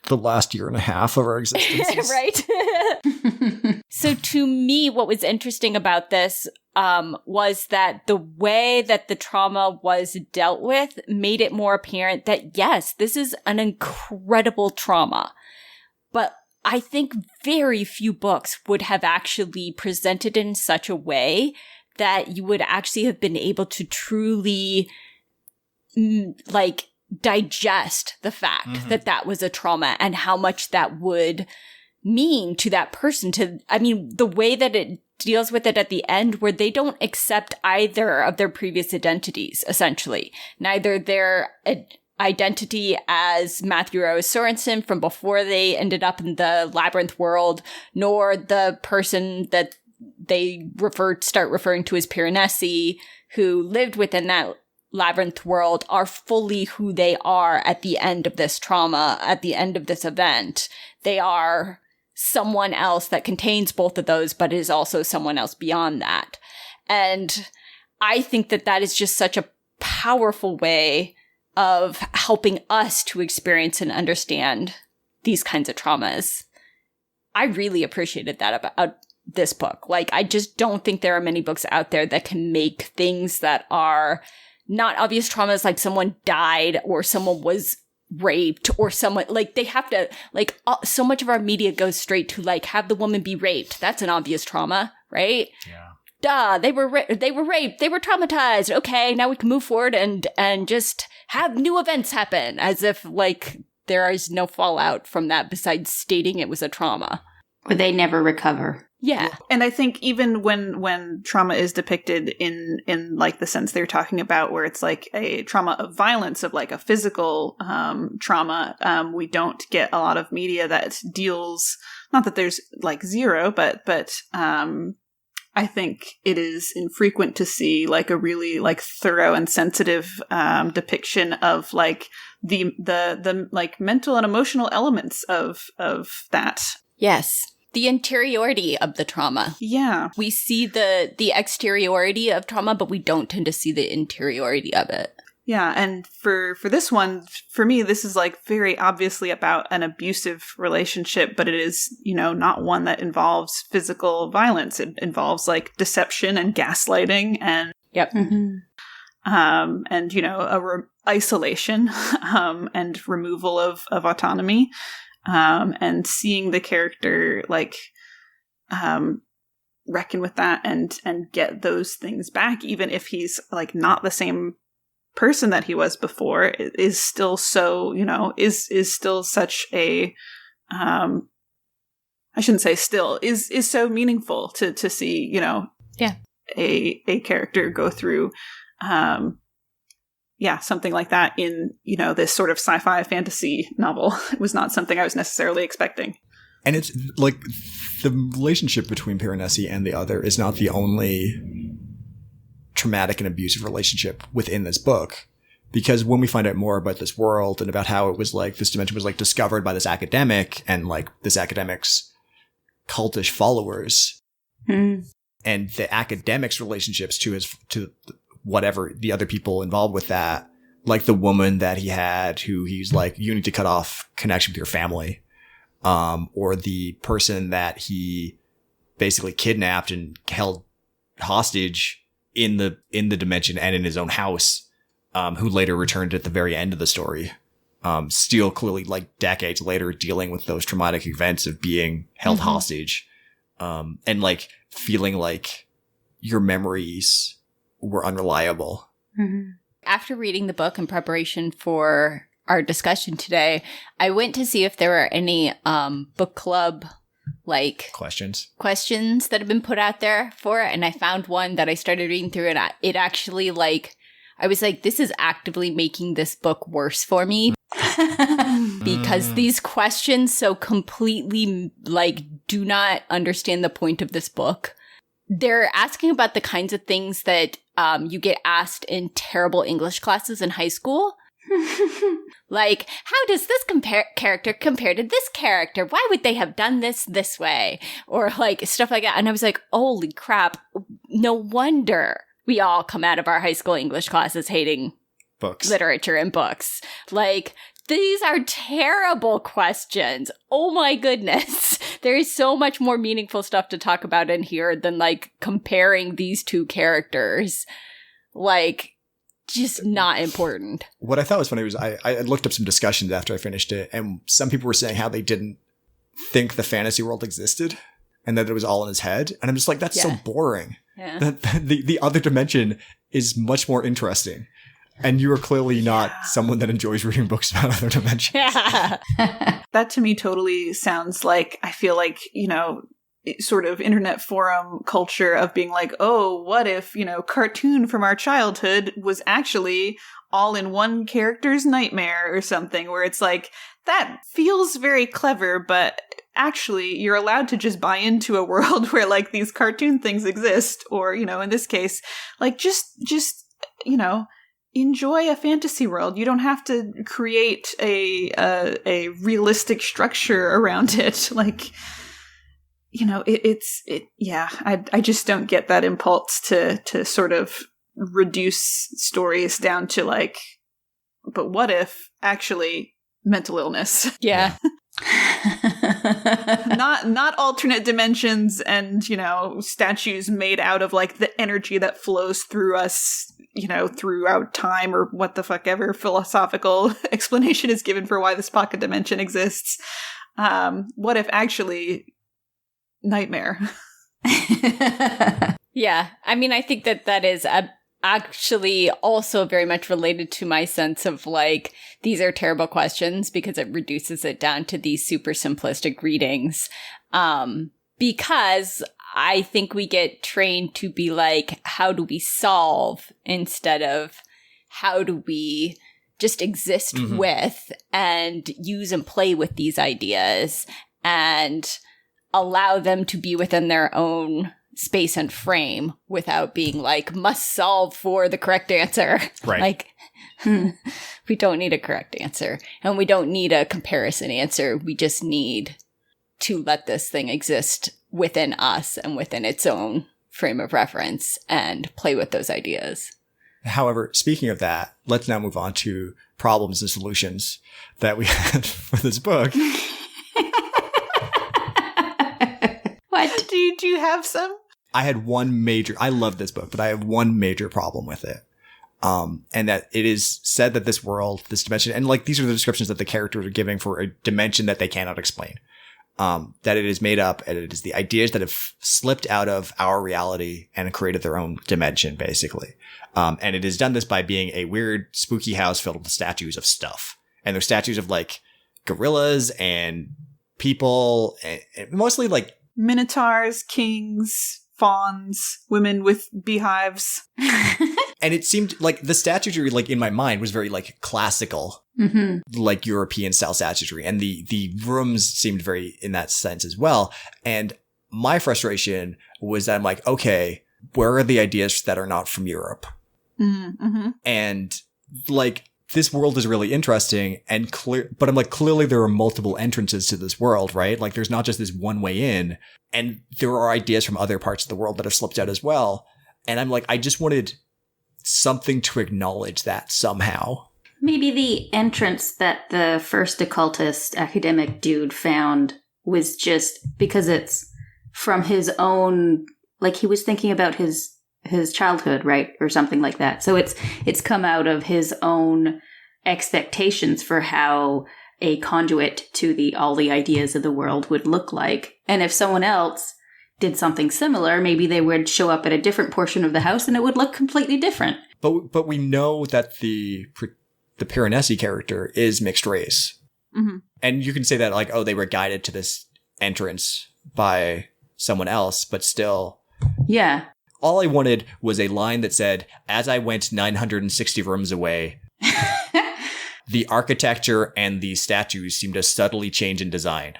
the last year and a half of our existence. Right. So to me, what was interesting about this was that the way that the trauma was dealt with made it more apparent that, yes, this is an incredible trauma. But I think very few books would have actually presented in such a way that you would actually have been able to truly, like, digest the fact that that was a trauma and how much that would mean to that person. The way that it deals with it at the end, where they don't accept either of their previous identities, essentially. Neither their identity as Matthew Rose Sorensen from before they ended up in the labyrinth world, nor the person that they start referring to as Piranesi, who lived within that labyrinth world, are fully who they are at the end of this trauma, at the end of this event. They are someone else that contains both of those, but is also someone else beyond that. And I think that that is just such a powerful way of helping us to experience and understand these kinds of traumas. I really appreciated that about this book. Like, I just don't think there are many books out there that can make things that are not obvious traumas, like someone died or someone was raped or someone, like, they have to, like, so much of our media goes straight to, like, have the woman be raped. That's an obvious trauma, right? Yeah. Duh, they were raped, they were traumatized. Okay, now we can move forward and just have new events happen, as if, like, there is no fallout from that besides stating it was a trauma. Or they never recover. Yeah. And I think even when trauma is depicted in like the sense they're talking about, where it's like a trauma of violence, of like a physical trauma, we don't get a lot of media that deals, not that there's like zero, but I think it is infrequent to see like a really like thorough and sensitive depiction of like the like mental and emotional elements of that. Yes. The interiority of the trauma. Yeah. We see the exteriority of trauma, but we don't tend to see the interiority of it. Yeah, and for this one, for me, this is like very obviously about an abusive relationship, but it is, you know, not one that involves physical violence. It involves like deception and gaslighting and and, you know, isolation and removal of autonomy. And seeing the character like reckon with that and get those things back, even if he's like not the same person that he was before, is still so, you know, is still such a I shouldn't say still, is so meaningful to see, you know, a character go through something like that in, you know, this sort of sci-fi fantasy novel. It was not something I was necessarily expecting. And it's like the relationship between Piranesi and the other is not the only traumatic and abusive relationship within this book. Because when we find out more about this world and about how it was like, this dimension was like discovered by this academic and like this academic's cultish followers, and the academic's relationships to whatever the other people involved with that, like the woman that he had who he's like, you need to cut off connection with your family, or the person that he basically kidnapped and held hostage in the dimension and in his own house, who later returned at the very end of the story, still clearly like decades later dealing with those traumatic events of being held hostage, and like feeling like your memories were unreliable. After reading the book in preparation for our discussion today, I went to see if there were any book club like questions that have been put out there for it, and I found one that I started reading through, and it actually, like, I was like, this is actively making this book worse for me. Because these questions so completely like do not understand the point of this book. They're asking about the kinds of things that you get asked in terrible English classes in high school. Like, how does this character compare to this character? Why would they have done this way? Or like stuff like that. And I was like, holy crap. No wonder we all come out of our high school English classes hating books, literature and books. Like, these are terrible questions. Oh my goodness. There is so much more meaningful stuff to talk about in here than like comparing these two characters. Like, just not important. What I thought was funny was I looked up some discussions after I finished it, and some people were saying how they didn't think the fantasy world existed and that it was all in his head. And I'm just like, that's so boring. Yeah. The other dimension is much more interesting. And you are clearly not someone that enjoys reading books about other dimensions. Yeah. That to me totally sounds like, I feel like, you know, sort of internet forum culture of being like, oh, what if, you know, cartoon from our childhood was actually all in one character's nightmare or something, where it's like, that feels very clever, but actually you're allowed to just buy into a world where like these cartoon things exist, or, you know, in this case, like just, you know, enjoy a fantasy world. You don't have to create a realistic structure around it. Like, you know, I just don't get that impulse to sort of reduce stories down to like, but what if actually mental illness? Yeah. not alternate dimensions and, you know, statues made out of like the energy that flows through us, you know, throughout time, or what the fuck ever philosophical explanation is given for why this pocket dimension exists. What if actually nightmare? Yeah. I mean, I think that is actually also very much related to my sense of like, these are terrible questions, because it reduces it down to these super simplistic readings. Because I think we get trained to be like, how do we solve, instead of how do we just exist with and use and play with these ideas and allow them to be within their own space and frame without being like, must solve for the correct answer. Right. Like, we don't need a correct answer, and we don't need a comparison answer. We just need to let this thing exist within us and within its own frame of reference and play with those ideas. However, speaking of that, let's now move on to problems and solutions that we had for this book. What? Do you have some? I had I love this book, but I have one major problem with it. And that it is said that this world, this dimension, and like these are the descriptions that the characters are giving for a dimension that they cannot explain. That it is made up, and it is the ideas that have slipped out of our reality and created their own dimension, basically. And it has done this by being a weird, spooky house filled with statues of stuff. And they're statues of like gorillas and people, and mostly like minotaurs, kings, fawns, women with beehives. And it seemed like the statuary, like in my mind, was very like classical, like European style statuary. And the rooms seemed very in that sense as well. And my frustration was that I'm like, okay, where are the ideas that are not from Europe? And like, this world is really interesting and clear, but I'm like, clearly there are multiple entrances to this world, right? Like there's not just this one way in, and there are ideas from other parts of the world that have slipped out as well. And I'm like, I just wanted something to acknowledge that somehow. Maybe the entrance that the first occultist academic dude found was just because it's from his own, like he was thinking about his childhood, right? Or something like that. So it's come out of his own expectations for how a conduit to all the ideas of the world would look like. And if someone else did something similar, maybe they would show up at a different portion of the house and it would look completely different. But we know that the Piranesi character is mixed race. And you can say that like, oh, they were guided to this entrance by someone else, but still. Yeah. All I wanted was a line that said, as I went 960 rooms away, the architecture and the statues seemed to subtly change in design,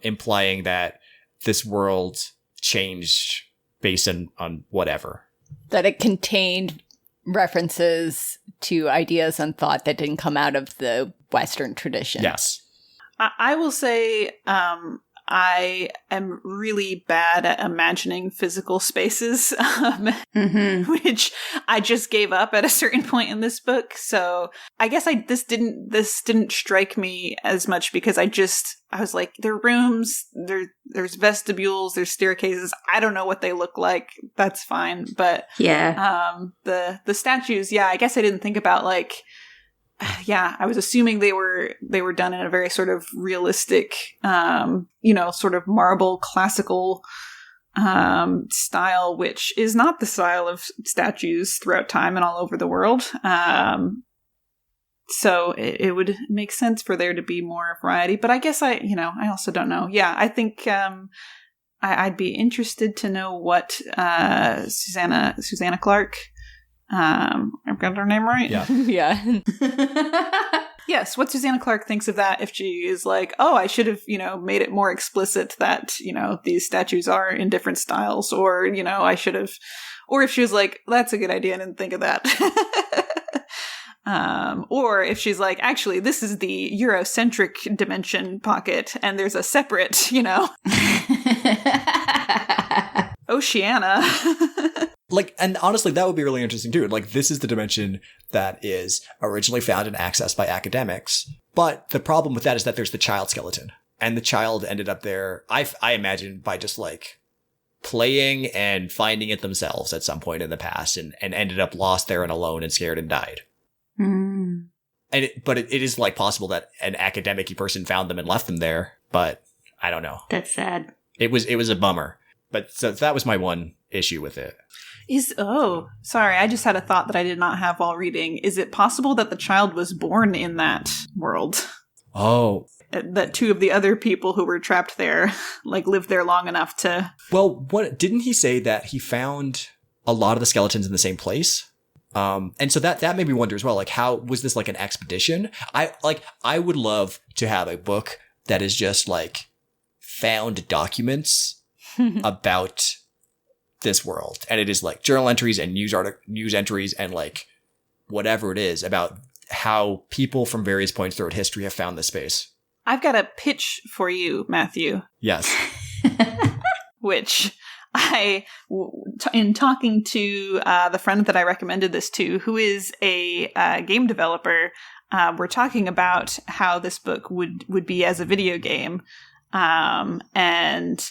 implying that this world changed based on whatever. That it contained references to ideas and thought that didn't come out of the Western tradition. Yes. I will say I am really bad at imagining physical spaces, which I just gave up at a certain point in this book. So I guess this didn't strike me as much because I was like, there are rooms, there's vestibules, there's staircases. I don't know what they look like. That's fine. But the statues, I guess I didn't think about like, I was assuming they were done in a very sort of realistic, sort of marble classical style, which is not the style of statues throughout time and all over the world. So it would make sense for there to be more variety. But I guess I also don't know. Yeah, I think I'd be interested to know what Susanna Clark. I've got her name right. Yeah. Yeah. Yes, what Susanna Clark thinks of that if she is like, oh, I should have, made it more explicit that, these statues are in different styles, or, I should have, or if she was like, that's a good idea, I didn't think of that. Or if she's like, actually, this is the Eurocentric dimension pocket, and there's a separate, Oceania. And honestly, that would be really interesting too. Like, this is the dimension that is originally found and accessed by academics. But the problem with that is that there's the child skeleton. And the child ended up there, I imagine, by just like playing and finding it themselves at some point in the past and ended up lost there and alone and scared and died. Mm. But it is like possible that an academic-y person found them and left them there. But I don't know. That's sad. It was a bummer. But so that was my one issue with it. Sorry, I just had a thought that I did not have while reading. Is it possible that the child was born in that world? Oh. That two of the other people who were trapped there, like, lived there long enough to... Well, didn't he say that he found a lot of the skeletons in the same place? And so that made me wonder as well, like, how was this like an expedition? I would love to have a book that is just like found documents about this world, and it is like journal entries and news entries and like whatever it is about how people from various points throughout history have found this space. I've got a pitch for you, Matthew. Yes. Which in talking to the friend that I recommended this to, who is a game developer, we're talking about how this book would be as a video game, and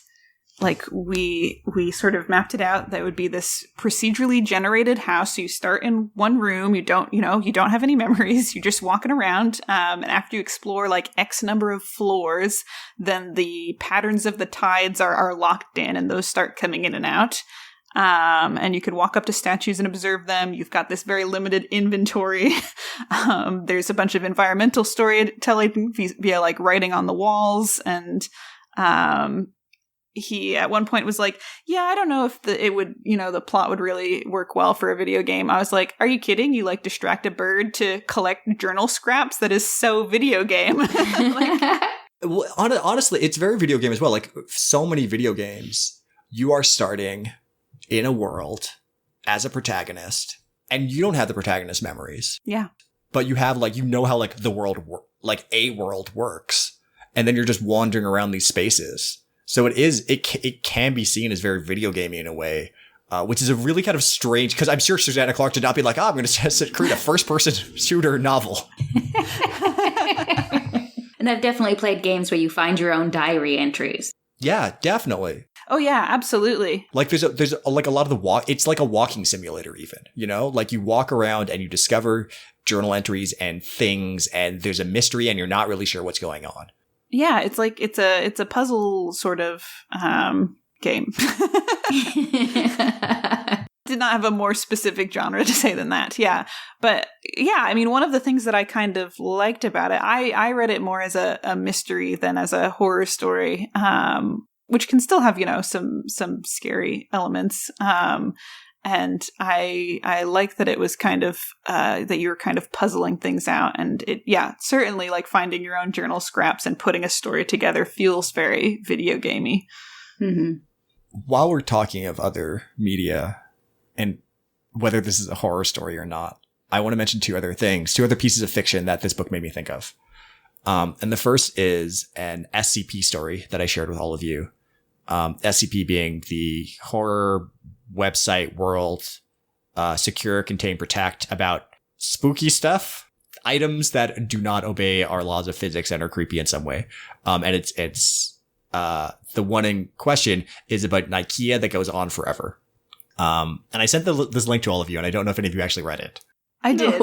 like we sort of mapped it out. That would be this procedurally generated house. You start in one room. You don't have any memories. You're just walking around. And after you explore like X number of floors, then the patterns of the tides are locked in, and those start coming in and out. And you can walk up to statues and observe them. You've got this very limited inventory. There's a bunch of environmental storytelling via like writing on the walls, and he at one point was like, yeah, I don't know if the plot would really work well for a video game. I was like, are you kidding? You like distract a bird to collect journal scraps? That is so video game. Well, honestly, it's very video game as well. Like, so many video games, you are starting in a world as a protagonist, and you don't have the protagonist memories. Yeah. But you have like, how like the world, a world works. And then you're just wandering around these spaces. So it can be seen as very video gamey in a way, which is a really kind of strange, because I'm sure Susanna Clark did not be like, I'm going to create a first-person shooter novel. And I've definitely played games where you find your own diary entries. Yeah, definitely. Oh yeah, absolutely. Like there's like a lot of it's like a walking simulator even, like you walk around and you discover journal entries and things, and there's a mystery and you're not really sure what's going on. Yeah, it's like it's a puzzle sort of game. Did not have a more specific genre to say than that. Yeah. But yeah, I mean, one of the things that I kind of liked about it, I read it more as a mystery than as a horror story, which can still have, some scary elements. And I like that it was kind of, that you were kind of puzzling things out. And certainly like finding your own journal scraps and putting a story together feels very video gamey. Mm-hmm. While we're talking of other media, and whether this is a horror story or not, I want to mention two other pieces of fiction that this book made me think of. And the first is an SCP story that I shared with all of you. SCP being the horror website world, secure, contain, protect, about spooky stuff, items that do not obey our laws of physics and are creepy in some way. And it's the one in question is about an IKEA that goes on forever. And I sent this link to all of you, and I don't know if any of you actually read it. I did.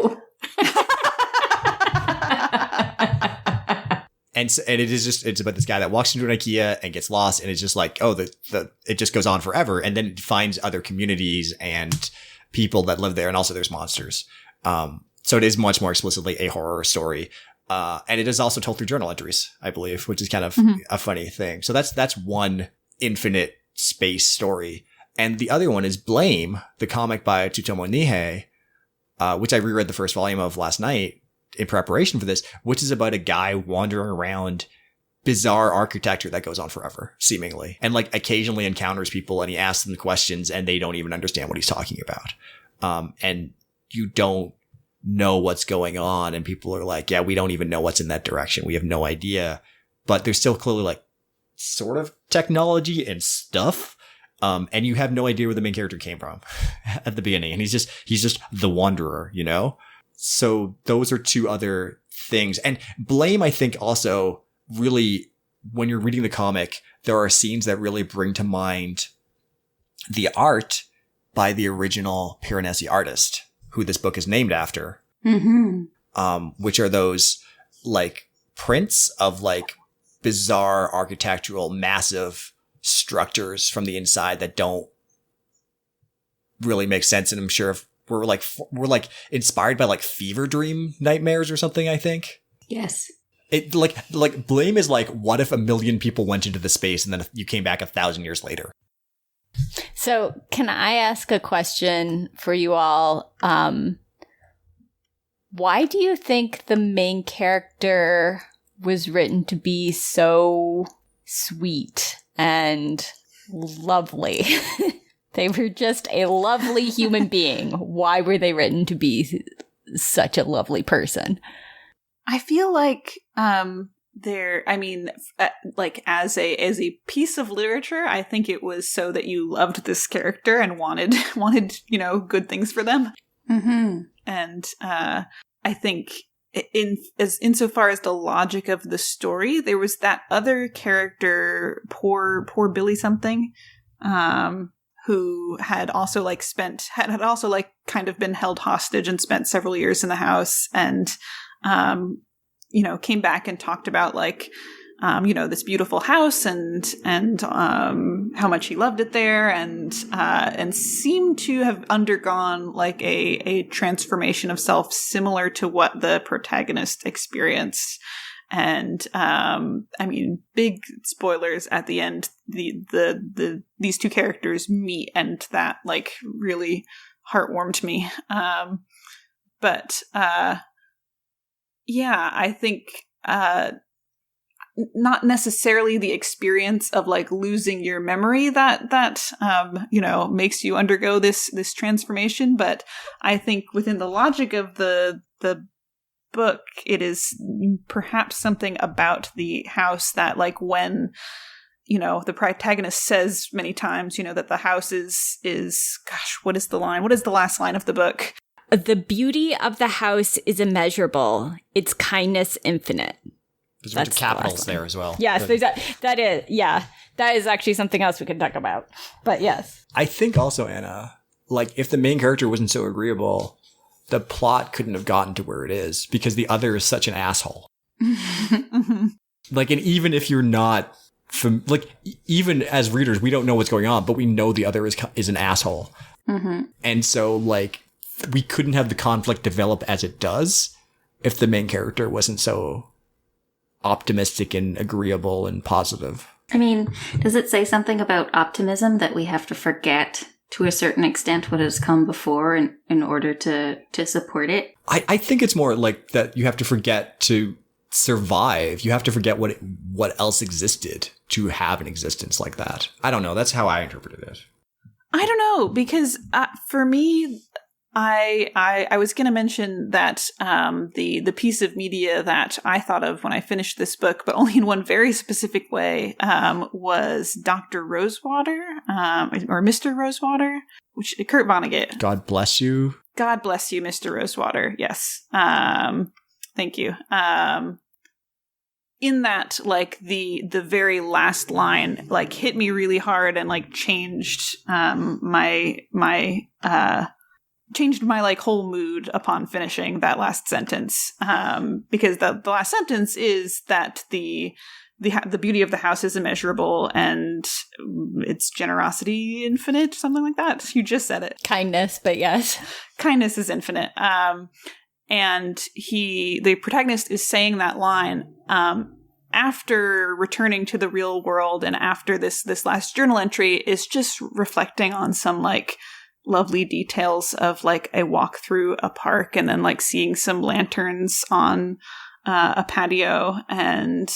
And it's about this guy that walks into an IKEA and gets lost, and it's just like, oh, it just goes on forever. And then it finds other communities and people that live there. And also there's monsters. So it is much more explicitly a horror story. And it is also told through journal entries, I believe, which is kind of a funny thing. So that's one infinite space story. And the other one is Blame, the comic by Tsutomu Nihei, which I reread the first volume of last night in preparation for this, which is about a guy wandering around bizarre architecture that goes on forever, seemingly, and like occasionally encounters people and he asks them questions and they don't even understand what he's talking about. And you don't know what's going on, and people are like, yeah, we don't even know what's in that direction. We have no idea. But there's still clearly like sort of technology and stuff. And you have no idea where the main character came from at the beginning. And he's just the wanderer, you know? So those are two other things. And Blame, I think, also really, when you're reading the comic, there are scenes that really bring to mind the art by the original Piranesi artist, who this book is named after, which are those like prints of like bizarre architectural, massive structures from the inside that don't really make sense. And I'm sure if we're like inspired by like fever dream nightmares or something, I think. Yes. It like Blame is like, what if a million people went into the space and then you came back 1,000 years later? So can I ask a question for you all? Why do you think the main character was written to be so sweet and lovely? They were just a lovely human being. Why were they written to be such a lovely person? I feel like like as a piece of literature, I think it was so that you loved this character and wanted good things for them. And I think insofar as the logic of the story, there was that other character, poor Billy something, who had also kind of been held hostage and spent several years in the house, and came back and talked about like this beautiful house and how much he loved it there, and seemed to have undergone like a transformation of self similar to what the protagonist experienced. And big spoilers at the end, these two characters meet, and that like really heartwarmed me. I think not necessarily the experience of like losing your memory that makes you undergo this transformation, but I think within the logic of the book, it is perhaps something about the house that like when the protagonist says many times that the house is gosh, what is the line? What is the last line of the book? The beauty of the house is immeasurable, its kindness infinite. There's a bunch of capitals there as well. Yes, that is actually something else we can talk about. But yes. I think also, Anna, like if the main character wasn't so agreeable, the plot couldn't have gotten to where it is, because the other is such an asshole. Like, and even if you're not even as readers, we don't know what's going on, but we know the other is an asshole. And so like we couldn't have the conflict develop as it does if the main character wasn't so optimistic and agreeable and positive. I mean, does it say something about optimism that we have to forget to a certain extent what has come before in order to support it? I think it's more like that you have to forget to survive. You have to forget what else existed to have an existence like that. I don't know. That's how I interpreted it. I don't know, because for me, I was going to mention that the piece of media that I thought of when I finished this book, but only in one very specific way, was Dr. Rosewater, or Mr. Rosewater, which Kurt Vonnegut. God bless you. God bless you, Mr. Rosewater. Yes. Thank you. In that, like, the very last line, like, hit me really hard and, like, changed changed my like whole mood upon finishing that last sentence, because the last sentence is that the beauty of the house is immeasurable and its generosity infinite, something like that. You just said it. Kindness, but yes. Kindness is infinite. And the protagonist is saying that line after returning to the real world, and after this last journal entry is just reflecting on some like lovely details of like a walk through a park, and then like seeing some lanterns on a patio, and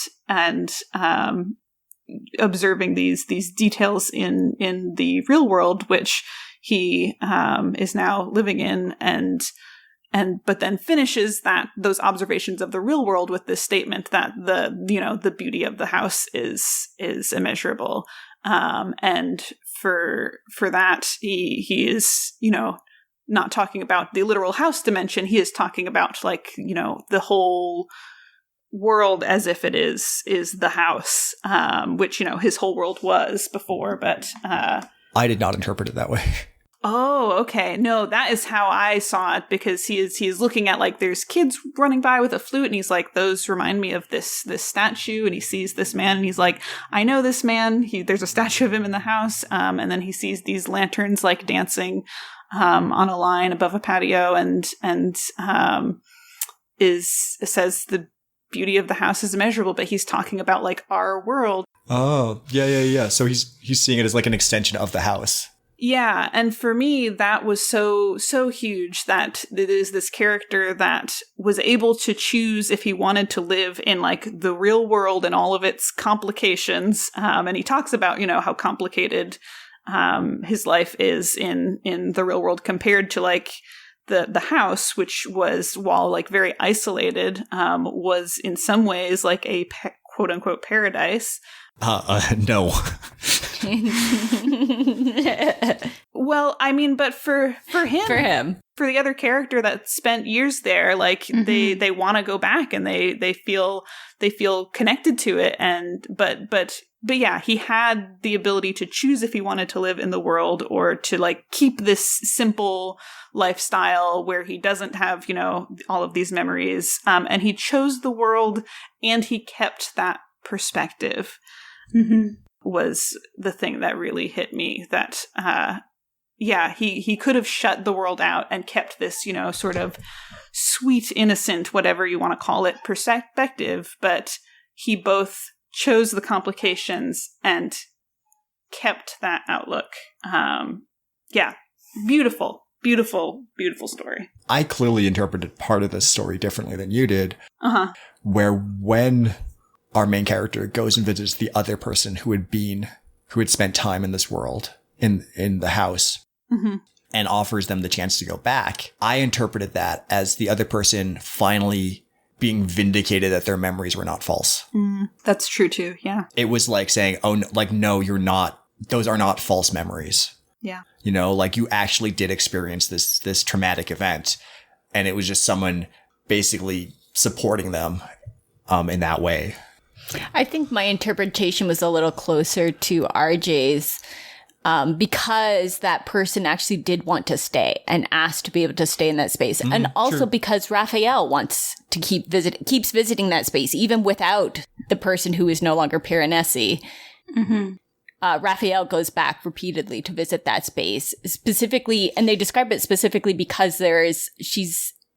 observing these details in the real world, which he is now living in, but then finishes those observations of the real world with this statement that the beauty of the house is immeasurable, and for that he is not talking about the literal house dimension. He is talking about like the whole world as if it is the house, which his whole world was before, but I did not interpret it that way. Oh, okay. No, that is how I saw it, because he is looking at like there's kids running by with a flute, and he's like, those remind me of this statue, and he sees this man, and he's like, I know this man. There's a statue of him in the house, and then he sees these lanterns like dancing on a line above a patio, and says the beauty of the house is immeasurable, but he's talking about like our world. Oh, yeah. So he's seeing it as like an extension of the house. Yeah, and for me, that was so huge, that it is this character that was able to choose if he wanted to live in like the real world and all of its complications. And he talks about, how complicated his life is in the real world compared to like the house, which was, while like very isolated, was in some ways like a quote unquote paradise. No. Well, I mean, but for him, for the other character that spent years there, like mm-hmm. they want to go back, and they feel connected to it, and but yeah, he had the ability to choose if he wanted to live in the world or to like keep this simple lifestyle where he doesn't have all of these memories, and he chose the world, and he kept that perspective. Mm-hmm. Was the thing that really hit me, that he could have shut the world out and kept this sort of sweet, innocent, whatever you want to call it, perspective, but he both chose the complications and kept that outlook. Beautiful story. I clearly interpreted part of this story differently than you did. Where when our main character goes and visits the other person who had spent time in this world, in the house, mm-hmm. and offers them the chance to go back, I interpreted that as the other person finally being vindicated that their memories were not false. That's true too, yeah. It was like saying, no, you're not, those are not false memories. Yeah. Like you actually did experience this traumatic event, and it was just someone basically supporting them in that way. I think my interpretation was a little closer to RJ's, because that person actually did want to stay and asked to be able to stay in that space. And also because Raphael wants to keeps visiting that space, even without the person who is no longer Piranesi. Mm-hmm. Raphael goes back repeatedly to visit that space specifically. And they describe it specifically because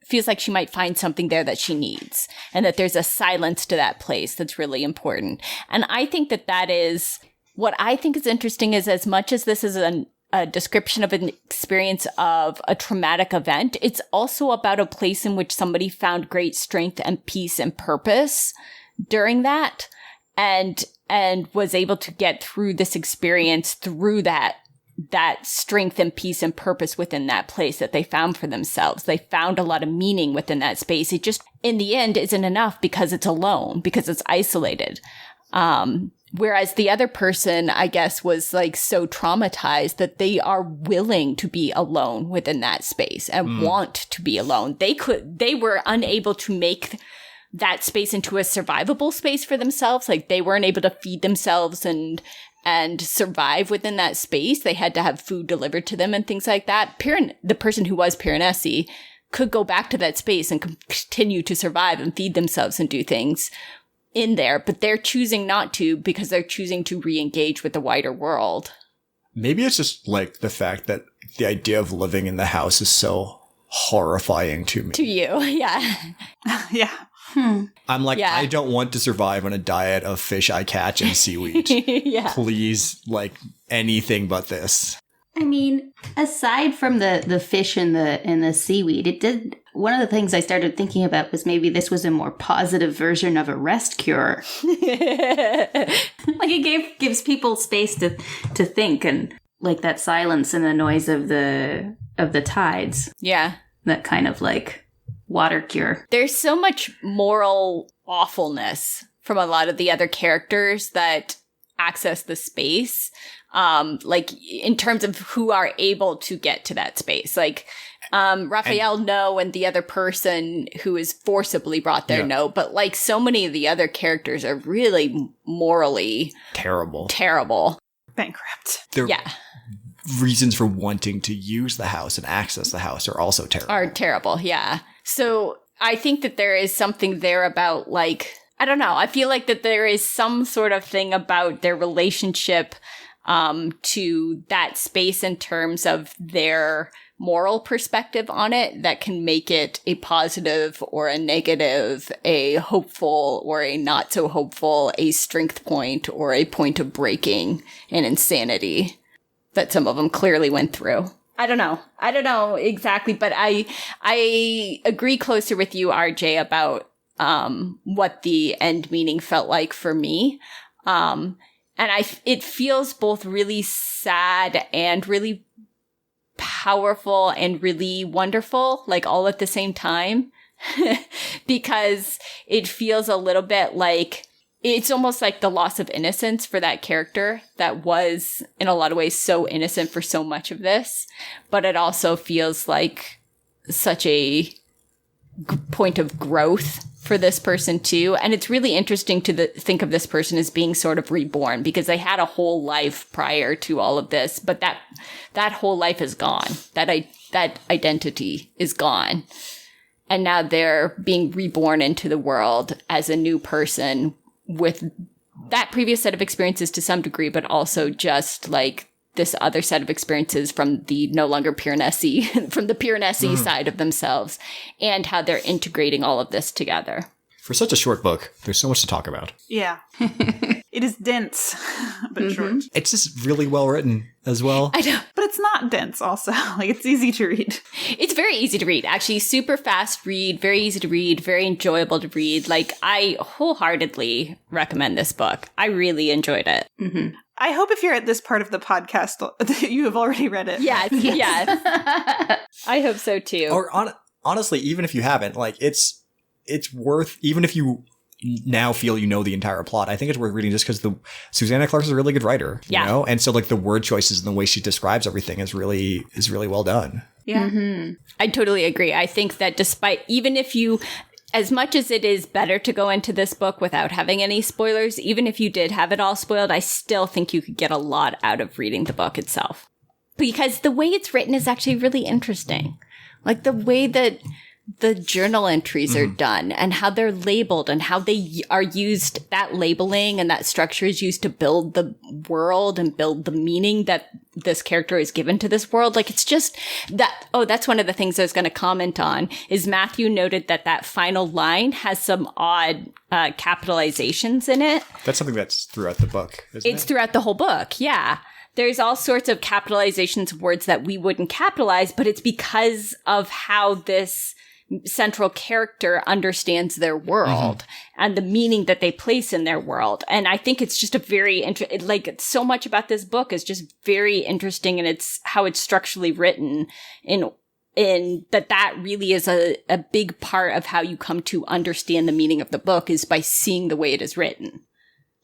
feels like she might find something there that she needs, and that there's a silence to that place that's really important. And I think that is what I think is interesting, is as much as this is a description of an experience of a traumatic event, it's also about a place in which somebody found great strength and peace and purpose during that, and was able to get through this experience through that that strength and peace and purpose within that place that they found for themselves. They found a lot of meaning within that space. It just, in the end, isn't enough because it's alone, because it's isolated. Whereas the other person, I guess, was like so traumatized that they are willing to be alone within that space and want to be alone. They were unable to make that space into a survivable space for themselves. Like they weren't able to feed themselves and survive within that space. They had to have food delivered to them and things like that. The person who was Piranesi could go back to that space and continue to survive and feed themselves and do things in there, but they're choosing not to because they're choosing to re-engage with the wider world. Maybe it's just like the fact that the idea of living in the house is so horrifying to me. To you, yeah. Yeah. I'm like, I don't want to survive on a diet of fish I catch and seaweed. Yeah. Please, like, anything but this. I mean, aside from the fish and the seaweed, it did. One of the things I started thinking about was maybe this was a more positive version of a rest cure. Like it gives people space to think, and like that silence and the noise of the tides. Yeah, that kind of like water cure. There's so much moral awfulness from a lot of the other characters that access the space. Like in terms of who are able to get to that space, like Raphael, no, and the other person who is forcibly brought there, no. But like so many of the other characters are really morally terrible. Bankrupt. Their reasons for wanting to use the house and access the house are also terrible. Yeah. So I think that there is something there about like, I don't know. I feel like that there is some sort of thing about their relationship to that space in terms of their moral perspective on it that can make it a positive or a negative, a hopeful or a not so hopeful, a strength point or a point of breaking and insanity that some of them clearly went through. I don't know exactly, but I agree closer with you, RJ, about what the end meaning felt like for me. And it feels both really sad and really powerful and really wonderful, like all at the same time, because it feels a little bit like it's almost like the loss of innocence for that character that was in a lot of ways so innocent for so much of this, but it also feels like such a point of growth for this person too. And it's really interesting to think of this person as being sort of reborn because they had a whole life prior to all of this, but that whole life is gone. That identity is gone. And now they're being reborn into the world as a new person with that previous set of experiences to some degree, but also just like this other set of experiences from the no longer Piranesi, from the Piranesi side of themselves, and how they're integrating all of this together. For such a short book, there's so much to talk about. Yeah. It is dense, but short. It's just really well written as well. I know. But it's not dense also. Like, it's easy to read. It's very easy to read. Actually, super fast read, very easy to read, very enjoyable to read. Like, I wholeheartedly recommend this book. I really enjoyed it. Mm-hmm. I hope if you're at this part of the podcast that you have already read it. Yes. I hope so too. Or honestly, even if you haven't, like it's worth, even if you now feel you know the entire plot, I think it's worth reading just because Susanna Clark is a really good writer, you know? And so like the word choices and the way she describes everything is really well done. Yeah. Mm-hmm. I totally agree. I think that even if you, as much as it is better to go into this book without having any spoilers, even if you did have it all spoiled, I still think you could get a lot out of reading the book itself. Because the way it's written is actually really interesting. Like the way that the journal entries are done and how they're labeled and how they are used, that labeling and that structure is used to build the world and build the meaning that this character is given to this world. Like it's just that, that's one of the things I was going to comment on is Matthew noted that final line has some odd capitalizations in it. That's something that's throughout the book, isn't it? It's throughout the whole book, yeah. There's all sorts of capitalizations of words that we wouldn't capitalize, but it's because of how this central character understands their world and the meaning that they place in their world. And I think it's just a very so much about this book is just very interesting, and it's how it's structurally written in that really is a big part of how you come to understand the meaning of the book is by seeing the way it is written.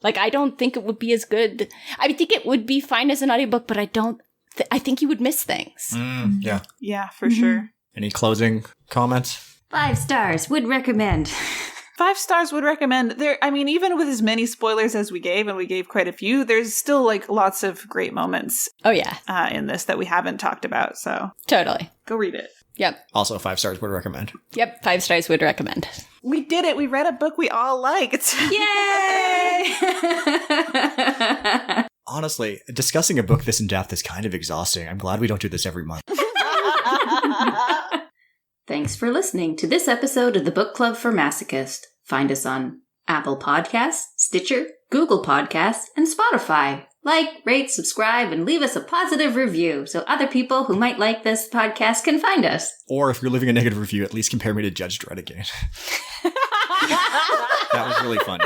Like, I don't think it would be as good. I think it would be fine as an audiobook, but I think you would miss things. Yeah. Yeah, for sure. Any closing comments? 5 stars. Would recommend. 5 stars would recommend. Even with as many spoilers as we gave, and we gave quite a few, there's still like lots of great moments. Oh yeah, in this that we haven't talked about. So totally, go read it. Yep. Also, 5 stars would recommend. Yep, 5 stars would recommend. We did it. We read a book we all liked. Yay! Honestly, discussing a book this in depth is kind of exhausting. I'm glad we don't do this every month. Thanks for listening to this episode of the Book Club for Masochist. Find us on Apple Podcasts, Stitcher, Google Podcasts, and Spotify. Like, rate, subscribe, and leave us a positive review so other people who might like this podcast can find us. Or if you're leaving a negative review, at least compare me to Judge Dredd again. That was really funny.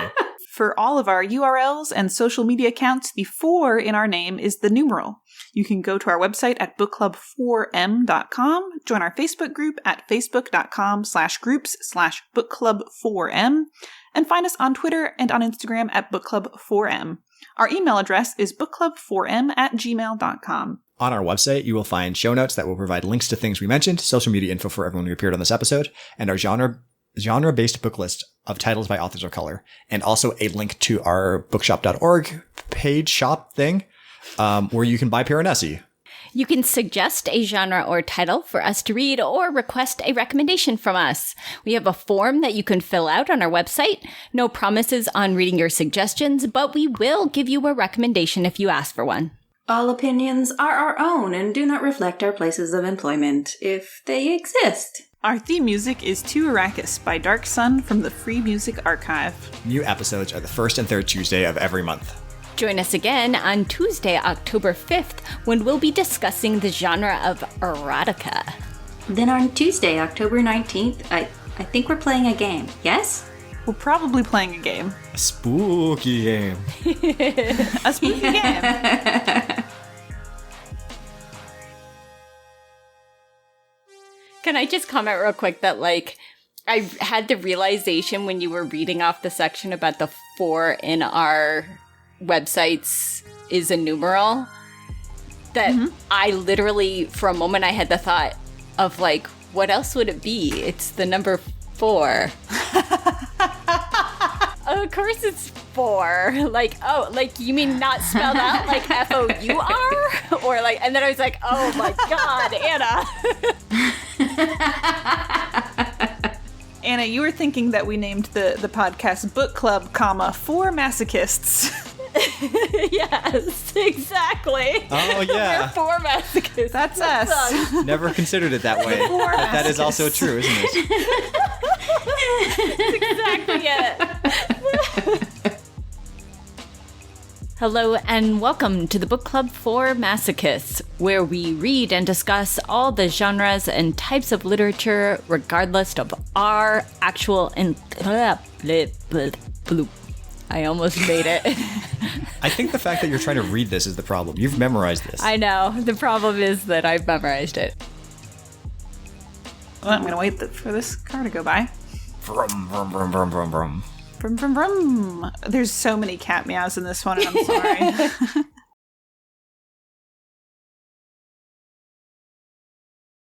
For all of our URLs and social media accounts, the 4 in our name is the numeral. You can go to our website at bookclub4m.com, join our Facebook group at facebook.com/groups/bookclub4m, and find us on Twitter and on Instagram at bookclub4m. Our email address is bookclub4m@gmail.com. On our website, you will find show notes that will provide links to things we mentioned, social media info for everyone who appeared on this episode, and our genre-based book list of titles by authors of color, and also a link to our bookshop.org page shop thing, where you can buy Piranesi. You can suggest a genre or title for us to read or request a recommendation from us. We have a form that you can fill out on our website. No promises on reading your suggestions, but we will give you a recommendation if you ask for one. All opinions are our own and do not reflect our places of employment, if they exist. Our theme music is To Arrakis by Dark Sun from the Free Music Archive. New episodes are the first and third Tuesday of every month. Join us again on Tuesday, October 5th, when we'll be discussing the genre of erotica. Then on Tuesday, October 19th, I think we're playing a game, yes? We're probably playing a game. A spooky game. A spooky game. Can I just comment real quick that, like, I had the realization when you were reading off the section about the 4 in our websites is a numeral, that I literally, for a moment, I had the thought of, like, what else would it be? It's the number 4. Of course it's 4. Like, oh, like, you mean not spelled out like F-O-U-R? Or like, and then I was like, oh my God, Anna. Anna, you were thinking that we named the podcast Book Club, for Masochists. Yes, exactly. Oh, yeah. We're 4 masochists. That's us. Never considered it that way. But that is also true, isn't it? That's exactly it. Hello and welcome to the Book Club for Masochists, where we read and discuss all the genres and types of literature, regardless of our actual I almost made it. I think the fact that you're trying to read this is the problem. You've memorized this. I know. The problem is that I've memorized it. Well, I'm going to wait for this car to go by. Vroom, vroom, vroom, vroom, vroom, vroom. Vroom, vroom, vroom. There's so many cat meows in this one, and I'm sorry.